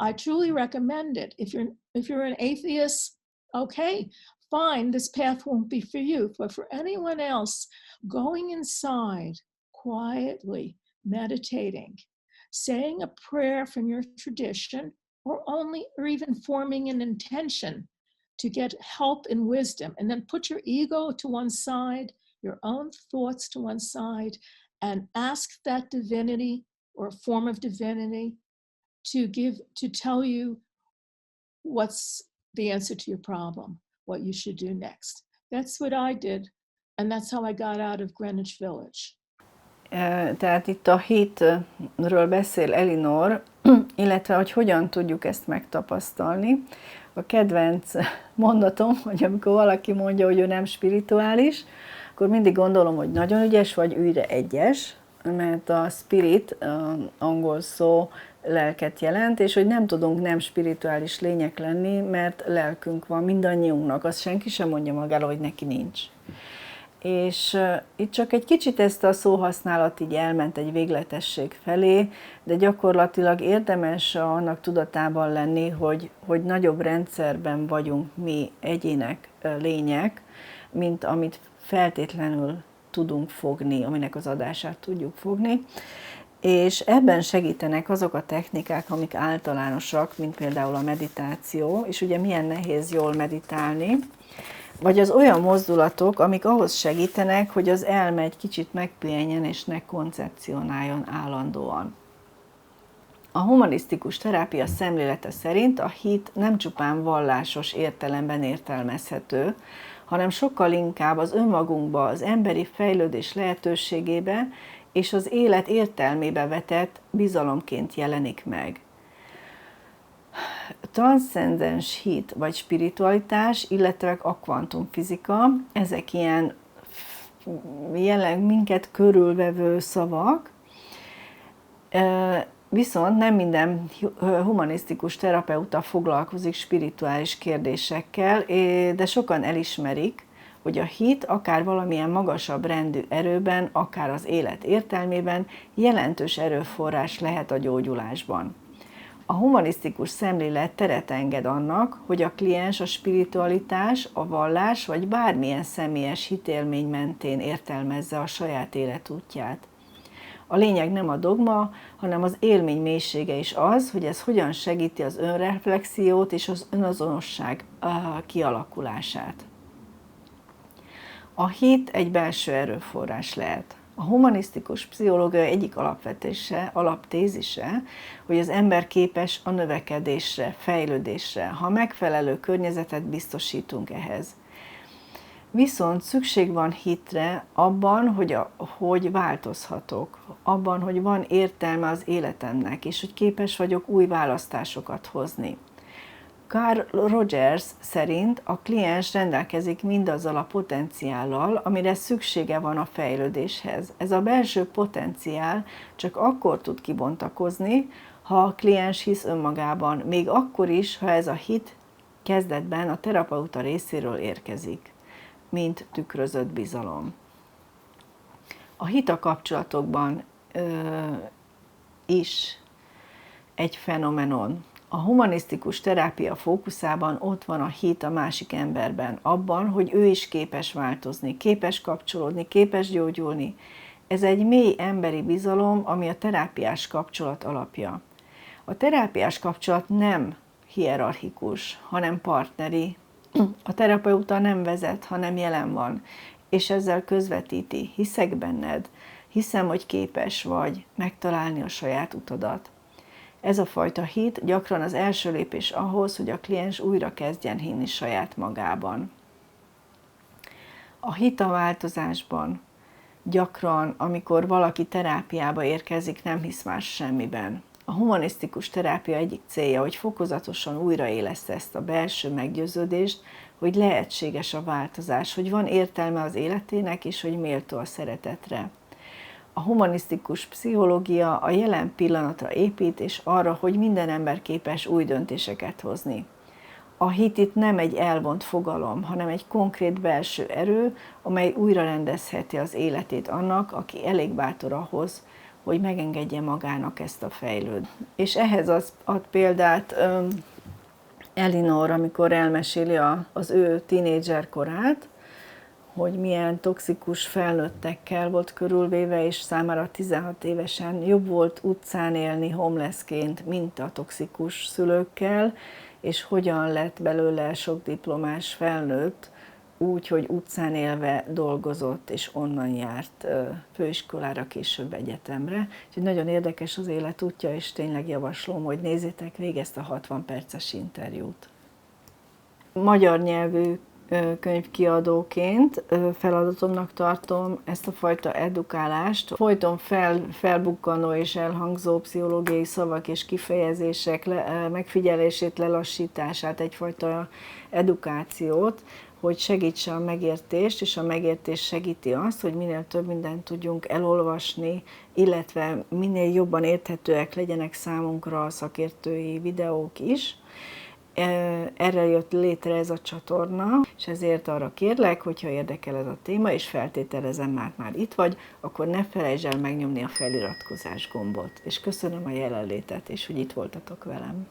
I truly recommend it. If you're an atheist, okay, fine, this path won't be for you. But for anyone else, going inside quietly, meditating, saying a prayer from your tradition, or even forming an intention to get help and wisdom, and then put your ego to one side, your own thoughts to one side, and ask that divinity or a form of divinity to tell you what's the answer to your problem, what you should do next. That's what I did, and that's how I got out of Greenwich Village. Tehát itt a hitről beszél Elinor, illetve hogy hogyan tudjuk ezt megtapasztalni. A kedvenc mondatom, hogy amikor valaki mondja, hogy ő nem spirituális, akkor mindig gondolom, hogy nagyon ügyes vagy ügyre egyes, mert a spirit, angol szó, lelket jelent, és hogy nem tudunk nem spirituális lények lenni, mert lelkünk van mindannyiunknak, azt senki sem mondja magáról, hogy neki nincs. És itt csak egy kicsit ezt a szóhasználat így elment egy végletesség felé, de gyakorlatilag érdemes annak tudatában lenni, hogy nagyobb rendszerben vagyunk mi egyének, lények, mint amit feltétlenül tudunk fogni, aminek az adását tudjuk fogni. És ebben segítenek azok a technikák, amik általánosak, mint például a meditáció, és ugye milyen nehéz jól meditálni, vagy az olyan mozdulatok, amik ahhoz segítenek, hogy az elme egy kicsit megpihenjen és ne koncepcionáljon állandóan. A humanisztikus terápia szemlélete szerint a hit nem csupán vallásos értelemben értelmezhető, hanem sokkal inkább az önmagunkba, az emberi fejlődés lehetőségébe és az élet értelmébe vetett bizalomként jelenik meg. Transzcendens hit vagy spiritualitás, illetve a kvantumfizika, ezek ilyen jelenleg minket körülvevő szavak, viszont nem minden humanisztikus terapeuta foglalkozik spirituális kérdésekkel, de sokan elismerik, hogy a hit akár valamilyen magasabb rendű erőben, akár az élet értelmében jelentős erőforrás lehet a gyógyulásban. A humanisztikus szemlélet teret enged annak, hogy a kliens a spiritualitás, a vallás vagy bármilyen személyes hitélmény mentén értelmezze a saját életútját. A lényeg nem a dogma, hanem az élmény mélysége is az, hogy ez hogyan segíti az önreflexiót és az önazonosság kialakulását. A hit egy belső erőforrás lehet. A humanisztikus pszichológia egyik alaptézise, hogy az ember képes a növekedésre, fejlődésre, ha megfelelő környezetet biztosítunk ehhez. Viszont szükség van hitre abban, hogy változhatok, abban, hogy van értelme az életemnek, és hogy képes vagyok új választásokat hozni. Carl Rogers szerint a kliens rendelkezik mindazzal a potenciállal, amire szüksége van a fejlődéshez. Ez a belső potenciál csak akkor tud kibontakozni, ha a kliens hisz önmagában, még akkor is, ha ez a hit kezdetben a terapeuta részéről érkezik, mint tükrözött bizalom. A hit a kapcsolatokban is egy fenomenon. A humanisztikus terápia fókuszában ott van a hit a másik emberben, abban, hogy ő is képes változni, képes kapcsolódni, képes gyógyulni. Ez egy mély emberi bizalom, ami a terápiás kapcsolat alapja. A terápiás kapcsolat nem hierarchikus, hanem partneri. A terapeuta nem vezet, hanem jelen van, és ezzel közvetíti, hiszek benned, Hiszem, hogy képes vagy megtalálni a saját utadat. Ez a fajta hit gyakran az első lépés ahhoz, hogy a kliens újra kezdjen hinni saját magában. A hit a változásban. Gyakran, amikor valaki terápiába érkezik, nem hisz más semmiben. A humanisztikus terápia egyik célja, hogy fokozatosan újraéleszte ezt a belső meggyőződést, hogy lehetséges a változás, hogy van értelme az életének, és hogy méltó a szeretetre. A humanisztikus pszichológia a jelen pillanatra épít, és arra, hogy minden ember képes új döntéseket hozni. A hit itt nem egy elvont fogalom, hanem egy konkrét belső erő, amely újra rendezheti az életét annak, aki elég bátor ahhoz, hogy megengedje magának ezt a fejlődést. És ehhez ad példát Elinor, amikor elmeséli az ő tínédzser korát, hogy milyen toxikus felnőttekkel volt körülvéve, és számára 16 évesen jobb volt utcán élni homelessként, mint a toxikus szülőkkel, és hogyan lett belőle sok diplomás felnőtt, úgy, hogy utcán élve dolgozott, és onnan járt főiskolára, később egyetemre. Úgyhogy nagyon érdekes az életútja, és tényleg javaslom, hogy nézzétek végig ezt a 60 perces interjút. Magyar nyelvű könyvkiadóként feladatomnak tartom ezt a fajta edukálást. Folyton felbukkanó és elhangzó pszichológiai szavak és kifejezések megfigyelését, lelassítását, egyfajta edukációt, hogy segítse a megértést, és a megértés segíti azt, hogy minél több mindent tudjunk elolvasni, illetve minél jobban érthetőek legyenek számunkra a szakértői videók is. Erre jött létre ez a csatorna, és ezért arra kérlek, hogyha érdekel ez a téma, és feltételezem már itt vagy, akkor ne felejtsd el megnyomni a feliratkozás gombot. És köszönöm a jelenlétet, és hogy itt voltatok velem.